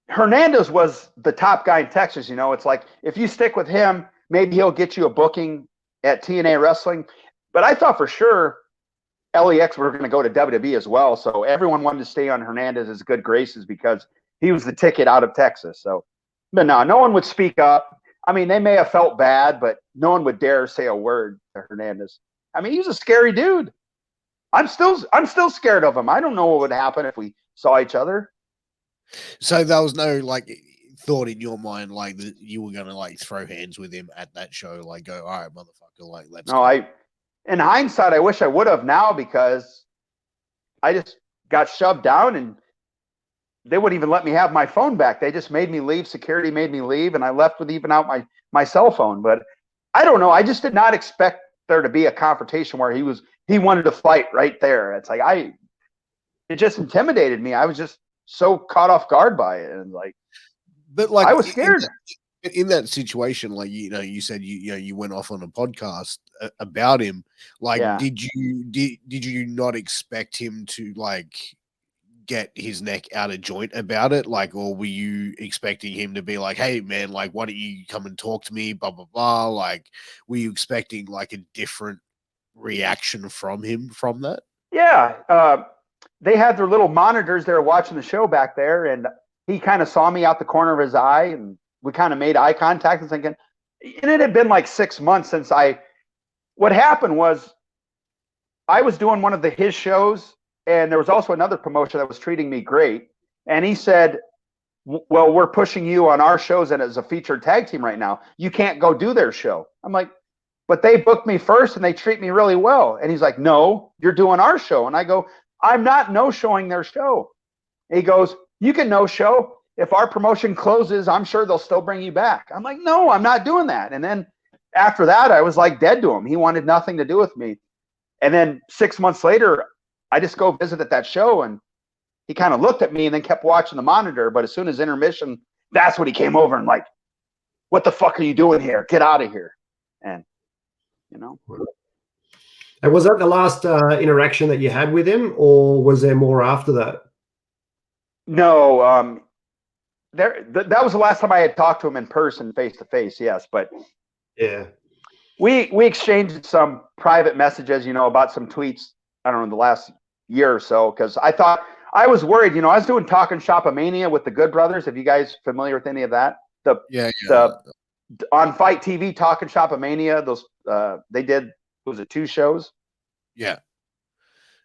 Hernandez was the top guy in Texas. You know, it's like, if you stick with him, maybe he'll get you a booking at TNA Wrestling. But I thought for sure LEX were going to go to WWE as well. So everyone wanted to stay on Hernandez's good graces because he was the ticket out of Texas. So, but no one would speak up. I mean, they may have felt bad, but no one would dare say a word to Hernandez. I mean, he's a scary dude. I'm still scared of him. I don't know what would happen if we saw each other. So there was no like thought in your mind like that you were going to like throw hands with him at that show, like go, all right, motherfucker, like let's go. In hindsight, I wish I would have now, because I just got shoved down and they wouldn't even let me have my phone back. They just made me leave. Security made me leave, and I left with even out my cell phone. But I don't know. I just did not expect there to be a confrontation where he wanted to fight right there. It's like it just intimidated me. I was just so caught off guard by it, and like, but like I was scared. In that situation, like, you know, you said you went off on a podcast about him. Like, Yeah. did you not expect him to like get his neck out of joint about it? Like, or were you expecting him to be like, hey man, like, why don't you come and talk to me, blah blah blah? Like, were you expecting like a different reaction from him from that? Yeah. They had their little monitors. They were watching the show back there, and he kind of saw me out the corner of his eye, and we kind of made eye contact and thinking, and it had been like 6 months since what happened was I was doing one of his shows, and there was also another promotion that was treating me great. And he said, well, we're pushing you on our shows and as a featured tag team right now. You can't go do their show. I'm like, but they booked me first and they treat me really well. And he's like, no, you're doing our show. And I go, I'm not no-showing their show. And he goes, you can no-show. If our promotion closes, I'm sure they'll still bring you back. I'm like, no, I'm not doing that. And then after that, I was like dead to him. He wanted nothing to do with me. And then 6 months later, I just go visit at that show, and he kind of looked at me and then kept watching the monitor. But as soon as intermission, that's when he came over and like, what the fuck are you doing here? Get out of here. And, you know. And was that the last interaction that you had with him, or was there more after that? No, that was the last time I had talked to him in person, face to face. Yes, but yeah, we exchanged some private messages, you know, about some tweets. I don't know, the last year or so, because I was worried. You know, I was doing Talking Shop-A-Mania with the Good Brothers. Have you guys familiar with any of that? The on Fight TV Talking Shop-A-Mania. Those they did. Was it 2 shows? Yeah.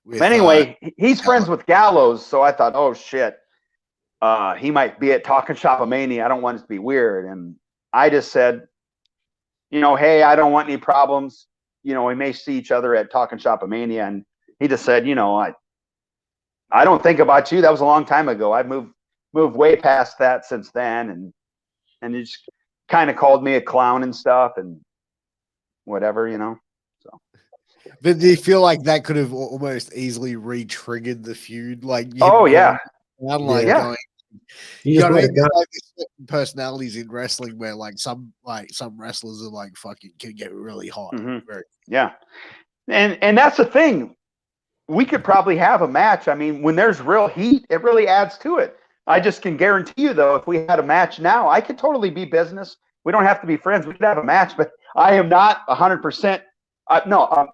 With, anyway, he's friends with Gallows, so I thought, oh shit. He might be at Talking Shop-A-Mania. I don't want it to be weird. And I just said, you know, hey, I don't want any problems. You know, we may see each other at Talking Shop-A-Mania. And he just said, you know, I don't think about you. That was a long time ago. I've moved way past that since then. And he just kind of called me a clown and stuff and whatever, you know. So. But do you feel like that could have almost easily re-triggered the feud? Like, yeah. Going, you know, like certain personalities in wrestling where like some wrestlers are like fucking can get really hot. Mm-hmm. Yeah. And that's the thing. We could probably have a match. I mean, when there's real heat, it really adds to it. I just can guarantee you, though, if we had a match now, I could totally be business. We don't have to be friends. We could have a match, but I am not 100%.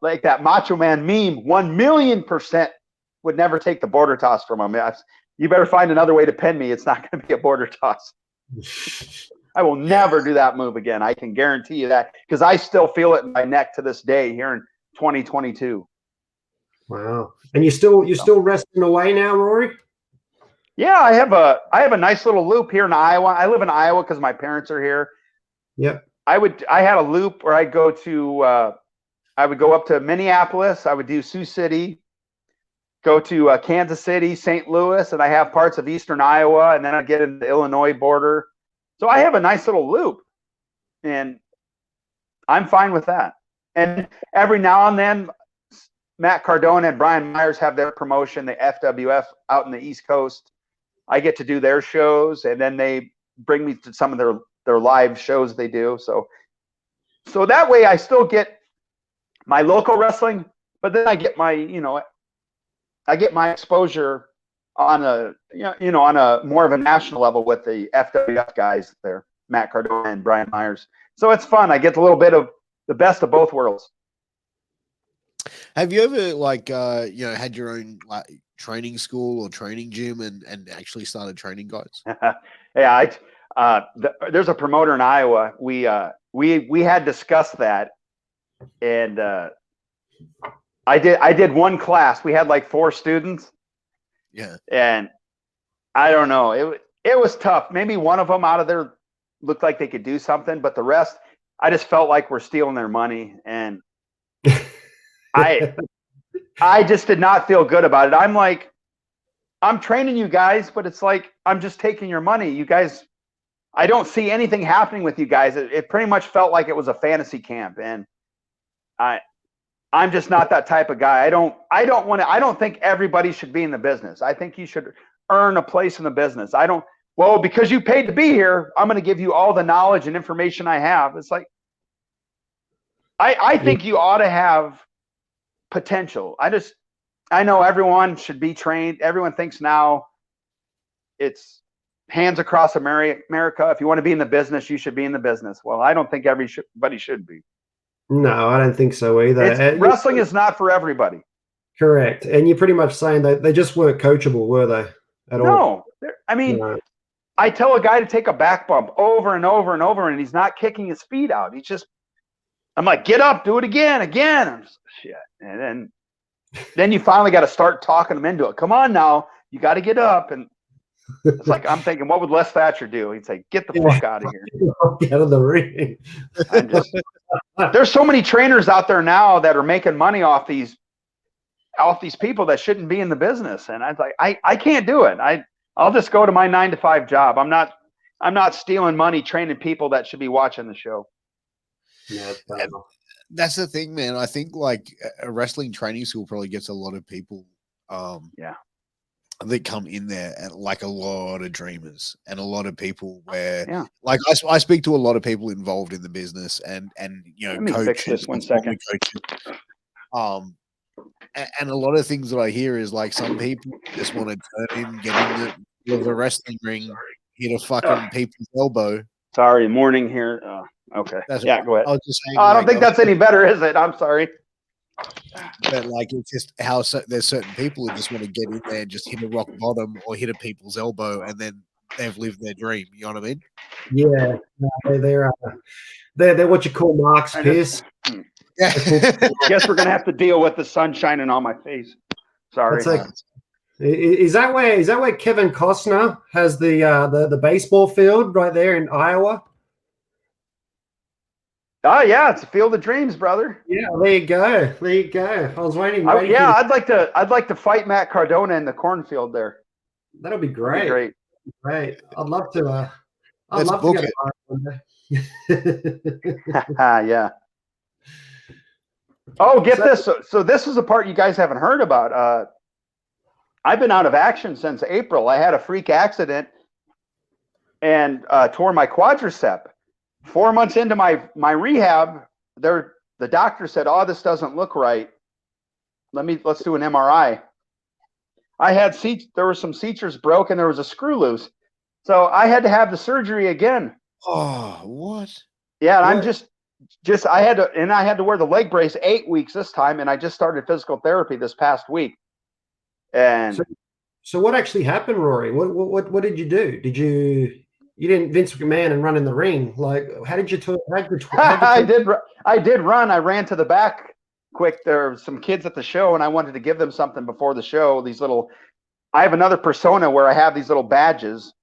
Like that Macho Man meme, 1,000,000% would never take the border toss from him. you better find another way to pin me. It's not going to be a border toss. I will never do that move again. I can guarantee you that, because I still feel it in my neck to this day here in 2022. Wow. And you're still wrestling away now, Rory? Yeah, I have a nice little loop here in Iowa. I live in Iowa because my parents are here. Yep. I had a loop where I would go up to Minneapolis. I would do Sioux City, go to Kansas City, St. Louis, and I have parts of eastern Iowa, and then I get into the Illinois border. So I have a nice little loop, and I'm fine with that. And every now and then, Matt Cardona and Brian Myers have their promotion, the FWF, out in the East Coast. I get to do their shows, and then they bring me to some of their live shows they do. So that way I still get my local wrestling, but then I get my, I get my exposure on a more of a national level with the FWF guys there, Matt Cardona and Brian Myers. So it's fun. I get a little bit of the best of both worlds. Have you ever had your own training school or training gym and actually started training guys? Yeah, there's a promoter in Iowa. We had discussed that, and I did one class. We had like 4 students. Yeah, and I don't know. It was tough. Maybe one of them out of there looked like they could do something, but the rest, I just felt like we're stealing their money, and I just did not feel good about it. I'm like, I'm training you guys, but it's like I'm just taking your money. You guys, I don't see anything happening with you guys. It pretty much felt like it was a fantasy camp, and I'm just not that type of guy. I don't think everybody should be in the business. I think you should earn a place in the business. Because you paid to be here, I'm going to give you all the knowledge and information I have. It's like, I think you ought to have potential. I know everyone should be trained. Everyone thinks now it's hands across America. If you want to be in the business, you should be in the business. Well, I don't think everybody should be. No, I don't think so either. Wrestling is not for everybody. Correct. And you're pretty much saying that they just weren't coachable, were they? At all? No. I mean, No. I tell a guy to take a back bump over and over and over, and he's not kicking his feet out. I'm like, get up, do it again. I'm just, shit. And then you finally got to start talking them into it. Come on now, you got to get up. And it's like, I'm thinking, what would Les Thatcher do? He'd say, get the fuck out of here. Get out of the ring. There's so many trainers out there now that are making money off these people that shouldn't be in the business. And I was like, I can't do it. I'll just go to my 9-to-5 job. I'm not stealing money training people that should be watching the show. Yeah, that's the thing, man. I think like a wrestling training school probably gets a lot of people. That come in there, and like a lot of dreamers and a lot of people where, like I speak to a lot of people involved in the business and Let me coaches. fix this 1 second. And a lot of things that I hear is like some people just want to turn in, get in the wrestling ring, hit a fucking people's elbow. Sorry, morning here. Okay. Go ahead. I was just saying, I don't think that's any better, is it? I'm sorry. But like, it's just how there's certain people who just want to get in there and just hit a rock bottom or hit a people's elbow, and then they've lived their dream. You know what I mean? Yeah, they're what you call marks, Piers. Yeah. Guess we're gonna have to deal with the sun shining on my face. Sorry. Is that where Kevin Costner has the baseball field right there in Iowa? Oh yeah, it's a field of dreams, brother. Yeah, there you go. I was waiting. I'd like to fight Matt Cardona in the cornfield there. That'll be great. Great. I'd love to. Let's book it. Yeah. Oh, get this. So this is a part you guys haven't heard about. I've been out of action since April. I had a freak accident and tore my quadricep. 4 months into my rehab, the doctor said, "Oh, this doesn't look right. Let's do an MRI." There were some sutures broke and there was a screw loose, so I had to have the surgery again. Oh, what? Yeah, and I'm I had to wear the leg brace 8 weeks this time, and I just started physical therapy this past week. And So what actually happened, Rory? What did you do? You didn't Vince McMahon and run in the ring? Like, how did you I did run. I ran to the back quick. There were some kids at the show, and I wanted to give them something before the show. I have another persona where I have these little badges.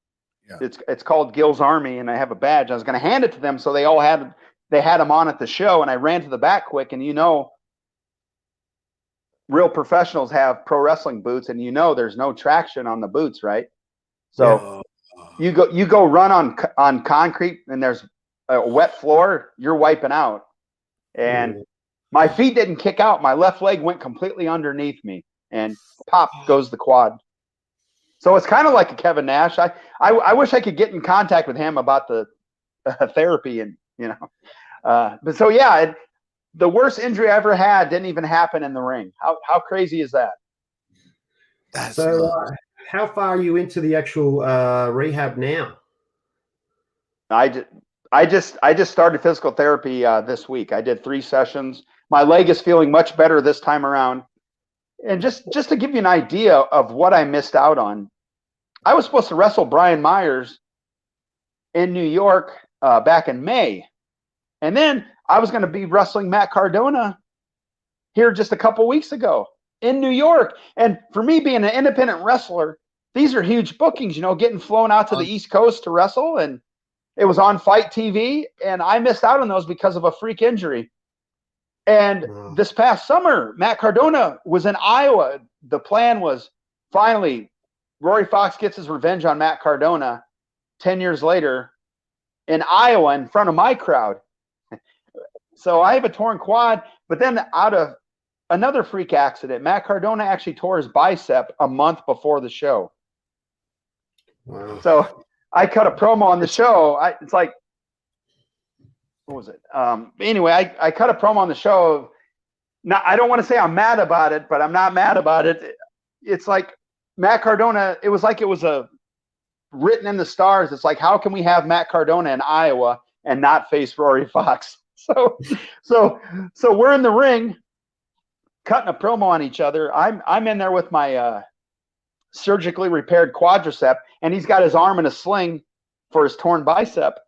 Yeah. It's called Gil's Army, and I have a badge. I was going to hand it to them, so they had them on at the show, and I ran to the back quick. And real professionals have pro wrestling boots, and there's no traction on the boots, right? So you go run on concrete, and there's a wet floor. You're wiping out, and my feet didn't kick out. My left leg went completely underneath me, and pop goes the quad. So it's kind of like a Kevin Nash. I wish I could get in contact with him about the therapy, and but so yeah, the worst injury I ever had didn't even happen in the ring. How crazy is that? How far are you into the actual rehab now? I just started physical therapy this week. I did 3 sessions. My leg is feeling much better this time around. And just to give you an idea of what I missed out on, I was supposed to wrestle Brian Myers in New York back in May. And then I was going to be wrestling Matt Cardona here just a couple weeks ago in New York. And for me being an independent wrestler, these are huge bookings, getting flown out to the East Coast to wrestle. And it was on Fight TV. And I missed out on those because of a freak injury. And this past summer, Matt Cardona was in Iowa. The plan was finally Rory Fox gets his revenge on Matt Cardona 10 years later in Iowa in front of my crowd. So I have a torn quad, but then out of another freak accident, Matt Cardona actually tore his bicep a month before the show. Wow. So I cut a promo on the show. It's like, what was it? Anyway, I cut a promo on the show. Now, I don't want to say I'm mad about it, but I'm not mad about it. It's like Matt Cardona, it was written in the stars. It's like, how can we have Matt Cardona in Iowa and not face Rory Fox? So we're in the ring cutting a promo on each other. I'm in there with my surgically repaired quadricep, and he's got his arm in a sling for his torn bicep.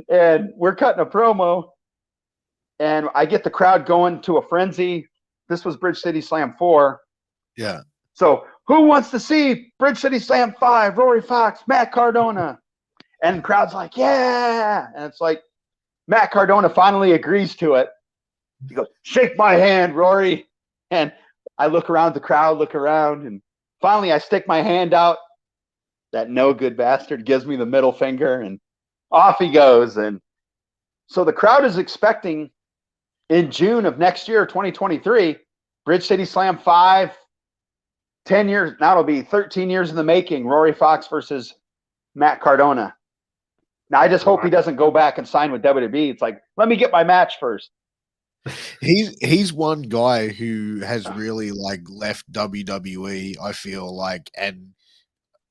And we're cutting a promo, and I get the crowd going to a frenzy. This was Bridge City Slam 4. Yeah. So who wants to see Bridge City Slam 5, Rory Fox, Matt Cardona? And the crowd's like, yeah. And it's like, Matt Cardona finally agrees to it. He goes, shake my hand, Rory. And I look around the crowd, and finally I stick my hand out. That no good bastard gives me the middle finger, and off he goes. And so the crowd is expecting in June of next year, 2023, Bridge City Slam 5, 10 years. Now it'll be 13 years in the making, Rory Fox versus Matt Cardona. Now I just hope he doesn't go back and sign with WWE. It's like, let me get my match first. He's one guy who has really left WWE, I feel like, and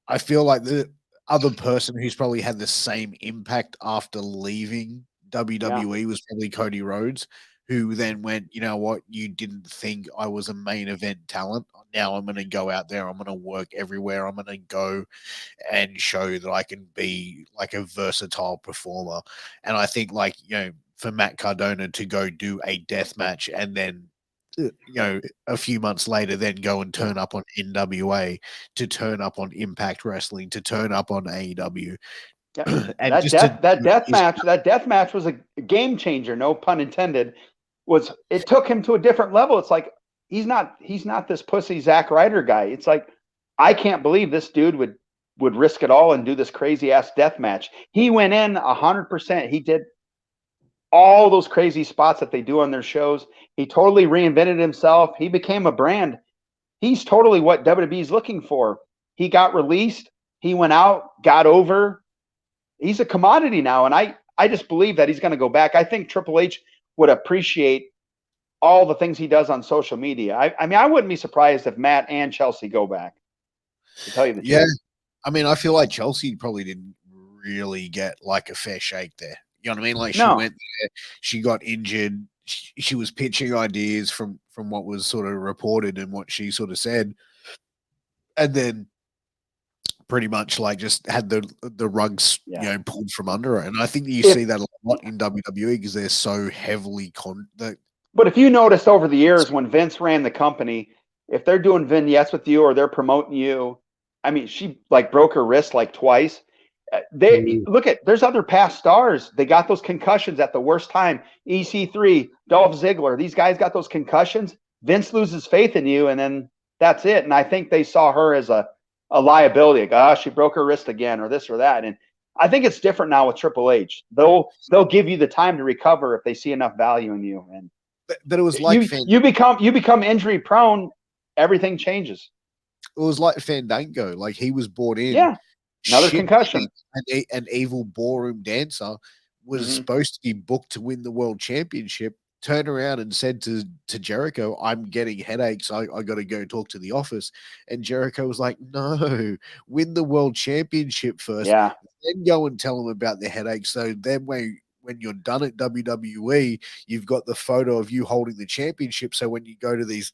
I feel like the other person who's probably had the same impact after leaving WWE was probably Cody Rhodes, who then went, you know what, you didn't think I was a main event talent. Now I'm going to go out there. I'm going to work everywhere. I'm going to go and show that I can be like a versatile performer. And I think for Matt Cardona to go do a death match and then, a few months later, then go and turn up on NWA, to turn up on Impact Wrestling, to turn up on AEW. Yeah. And that death match was a game changer. No pun intended. It took him to a different level. It's like, he's not this pussy Zack Ryder guy. It's like, I can't believe this dude would risk it all and do this crazy ass death match. He went in 100%. He did all those crazy spots that they do on their shows. He totally reinvented himself. He became a brand. He's totally what WWE is looking for. He got released. He went out, got over. He's a commodity now. And I just believe that he's going to go back. I think Triple H would appreciate all the things he does on social media. I mean, I wouldn't be surprised if Matt and Chelsea go back, to tell you the truth. Yeah. I mean, I feel like Chelsea probably didn't really get a fair shake there. You know what I mean? She went there, she got injured. She was pitching ideas from what was sort of reported and what she sort of said. And then pretty much like just had the rugs, Yeah. pulled from under her. And I think that you see that a lot in WWE because they're so heavily But if you noticed over the years when Vince ran the company, if they're doing vignettes with you or they're promoting you, I mean, she like broke her wrist like twice. There's other past stars. They got those concussions at the worst time. EC3, Dolph Ziggler, these guys got those concussions. Vince loses faith in you, and then that's it. And I think they saw her as a liability. Like, she broke her wrist again, or this or that. And I think it's different now with Triple H. They'll give you the time to recover if they see enough value in you. And but it was like you become injury prone, everything changes. It was like Fandango. Like he was brought in. Yeah. Another concussion. An evil ballroom dancer was supposed to be booked to win the world championship, turned around and said to Jericho, I'm getting headaches. I got to go talk to the office. And Jericho was like, no, win the world championship first. Yeah. Then go and tell them about the headaches. So then when you're done at WWE, you've got the photo of you holding the championship. So when you go to these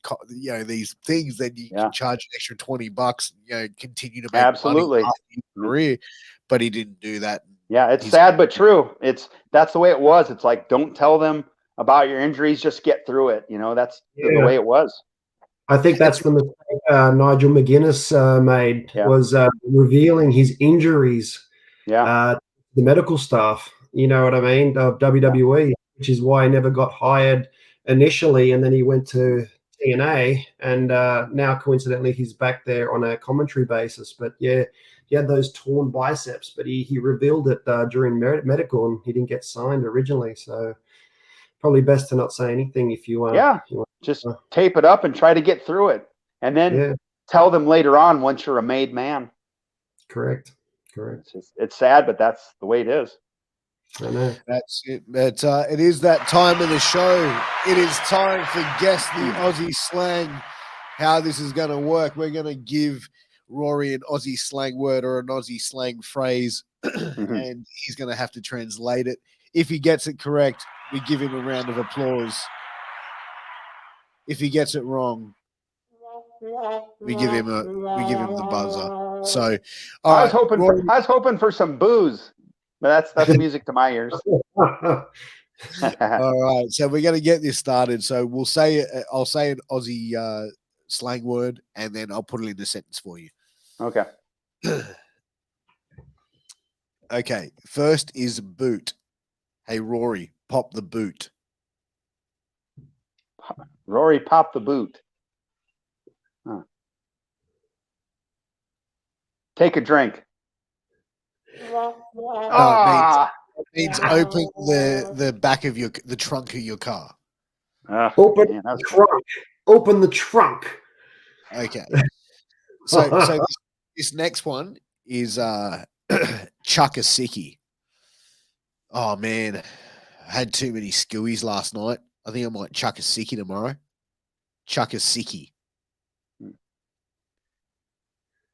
things, then you can charge an extra $20, continue to make money after your career. But he didn't do that. Yeah, it's sad but true. That's the way it was. It's like, don't tell them about your injuries, just get through it. That's the way it was. I think that's the mistake Nigel McGuinness made was revealing his injuries. The medical staff. You know what I mean? Of WWE, which is why he never got hired initially, and then he went to TNA, and now coincidentally he's back there on a commentary basis. But yeah, he had those torn biceps, but he revealed it during medical, and he didn't get signed originally. So probably best to not say anything if you just tape it up and try to get through it, and then tell them later on once you're a made man. Correct. It's sad, but that's the way it is. I know. That's it. But it is that time of the show. It is time for Guess the Aussie Slang. How this is going to work. We're going to give Rory an Aussie slang word or an Aussie slang phrase, and he's going to have to translate it. If he gets it correct, we give him a round of applause. If he gets it wrong, we give him the buzzer. So, I was hoping for some booze. But that's music to my ears. All right, so we're going to get this started. So I'll say an Aussie slang word, and then I'll put it in a sentence for you. Okay. Okay. First is boot. Hey Rory, pop the boot. Rory, pop the boot. Take a drink. It means open the back of the trunk of your car. Open the trunk. Open the trunk. Okay. So this next one is chuck a sickie. Oh man, I had too many skewies last night. I think I might chuck a sickie tomorrow. Chuck a sickie.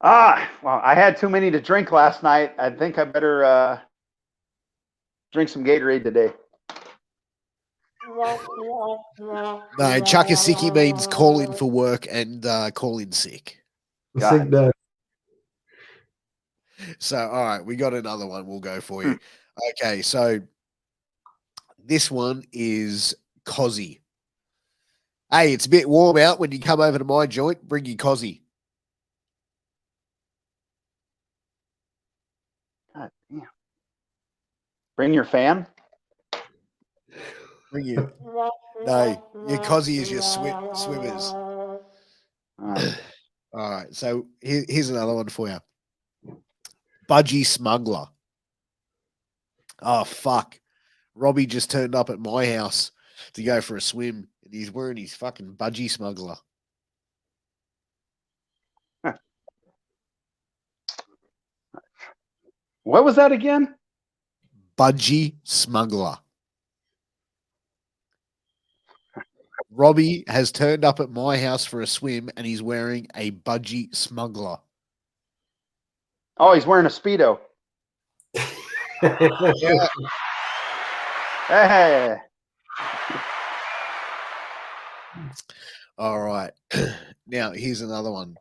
Well, I had too many to drink last night. I think I better drink some Gatorade today. No, chuck a sickie means call in for work and call in sick. So, all right, we got another one. We'll go for you. Okay, so this one is cozzy. Hey, it's a bit warm out. When you come over to my joint, bring your cozzy. God damn. Bring your fan? Bring your... No, your cozzy is your swimmers. All right, so here's another one for you. Budgie smuggler. Oh, fuck. Robbie just turned up at my house to go for a swim, and he's wearing his fucking budgie smuggler. What was that again? Budgie smuggler. Robbie has turned up at my house for a swim, and he's wearing a budgie smuggler. Oh, he's wearing a Speedo. Yeah. Hey. All right. Now, here's another one.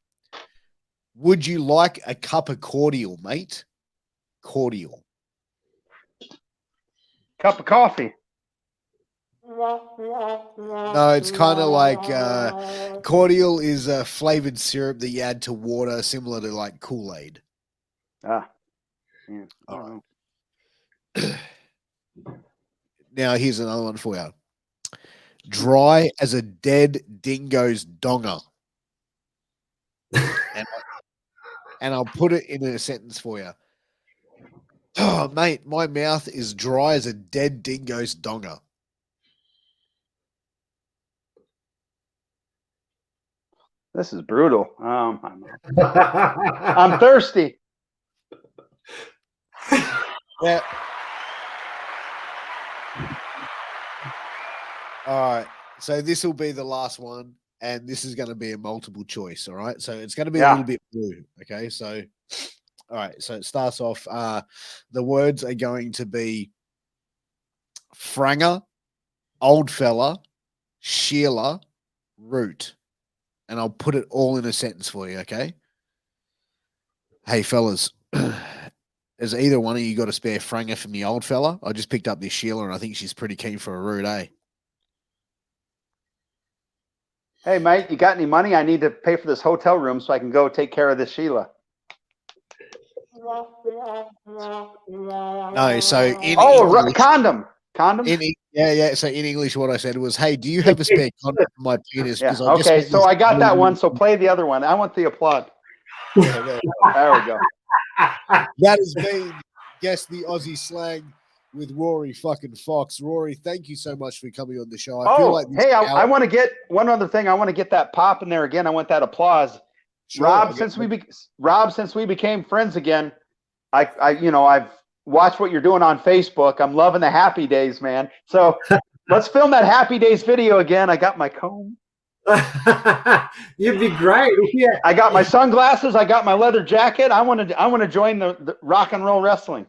Would you like a cup of cordial, mate? Cordial. Cup of coffee. No, it's kind of like cordial is a flavored syrup that you add to water, similar to like Kool-Aid. Ah. Yeah. All right. Now, here's another one for you. Dry as a dead dingo's donger. And I'll put it in a sentence for you. Oh, mate, my mouth is dry as a dead dingo's donger. This is brutal. I'm thirsty. Yeah. All right. So this will be the last one, and this is going to be a multiple choice. All right. So it's going to be a little bit blue. Okay. So, all right. So it starts off. The words are going to be Franger, old fella, Sheila, root. And I'll put it all in a sentence for you. Okay. Hey, fellas. Has either one of you got a spare Franger from the old fella? I just picked up this Sheila, and I think she's pretty keen for a root, eh? Hey, mate, you got any money? I need to pay for this hotel room so I can go take care of this Sheila. No, so in English, condom. Yeah. So in English, what I said was, "Hey, do you have a spare condom for my penis?" Yeah. Okay, so I got that one. So play the other one. I want the applaud. There we go. That has been Guess the Aussie Slang with Rory fucking Fox. Rory, thank you so much for coming on the show. I feel like I want to get one other thing. I want to get that pop in there again. I want that applause. Sure, Rob, since we became friends again, I've watched what you're doing on Facebook. I'm loving the Happy Days, man. So let's film that Happy Days video again. I got my comb. You'd be great. Yeah. I got my sunglasses. I got my leather jacket. I want to join the rock and roll wrestling.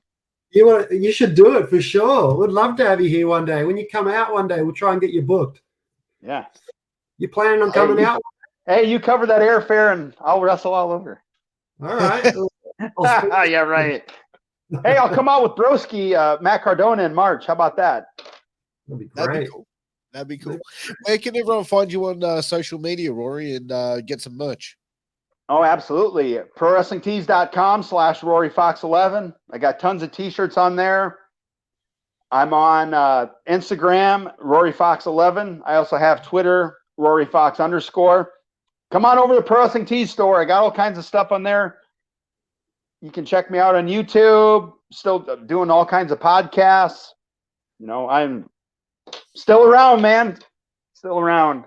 You should do it for sure. We'd love to have you here one day. When you come out one day, we'll try and get you booked. Yeah. You planning on coming out? Hey, you cover that airfare and I'll wrestle all over. All right. Yeah, right. Hey, I'll come out with Broski, Matt Cardona in March. How about that? That'd be great. That'd be cool. Where can everyone find you on social media, Rory, and get some merch? Oh, absolutely. ProWrestlingTees.com/RoryFox11. I got tons of t-shirts on there. I'm on Instagram, RoryFox11. I also have Twitter, RoryFox_. Come on over to the Pro Wrestling Tees store. I got all kinds of stuff on there. You can check me out on YouTube. Still doing all kinds of podcasts. I'm still around, man. Still around.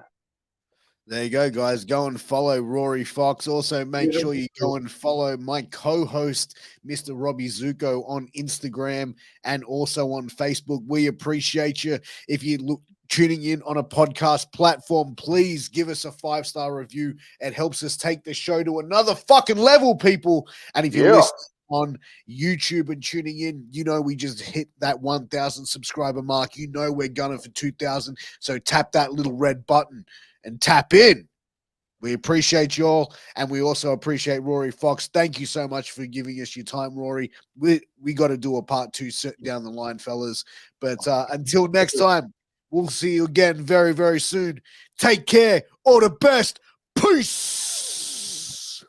There you go, guys. Go and follow Rory Fox. Also, make sure you go and follow my co-host, Mr. Robbie Zucco, on Instagram and also on Facebook. We appreciate you. If you tuning in on a podcast platform, please give us a 5-star review. It helps us take the show to another fucking level, people. And if you're listening on YouTube and tuning in, we just hit that 1,000 subscriber mark. We're gunning for 2,000. So tap that little red button and tap in. We appreciate you all, and we also appreciate Rory Fox. Thank you so much for giving us your time, Rory. We got to do a part 2 down the line, fellas. But until next time, we'll see you again very, very soon. Take care. All the best. Peace.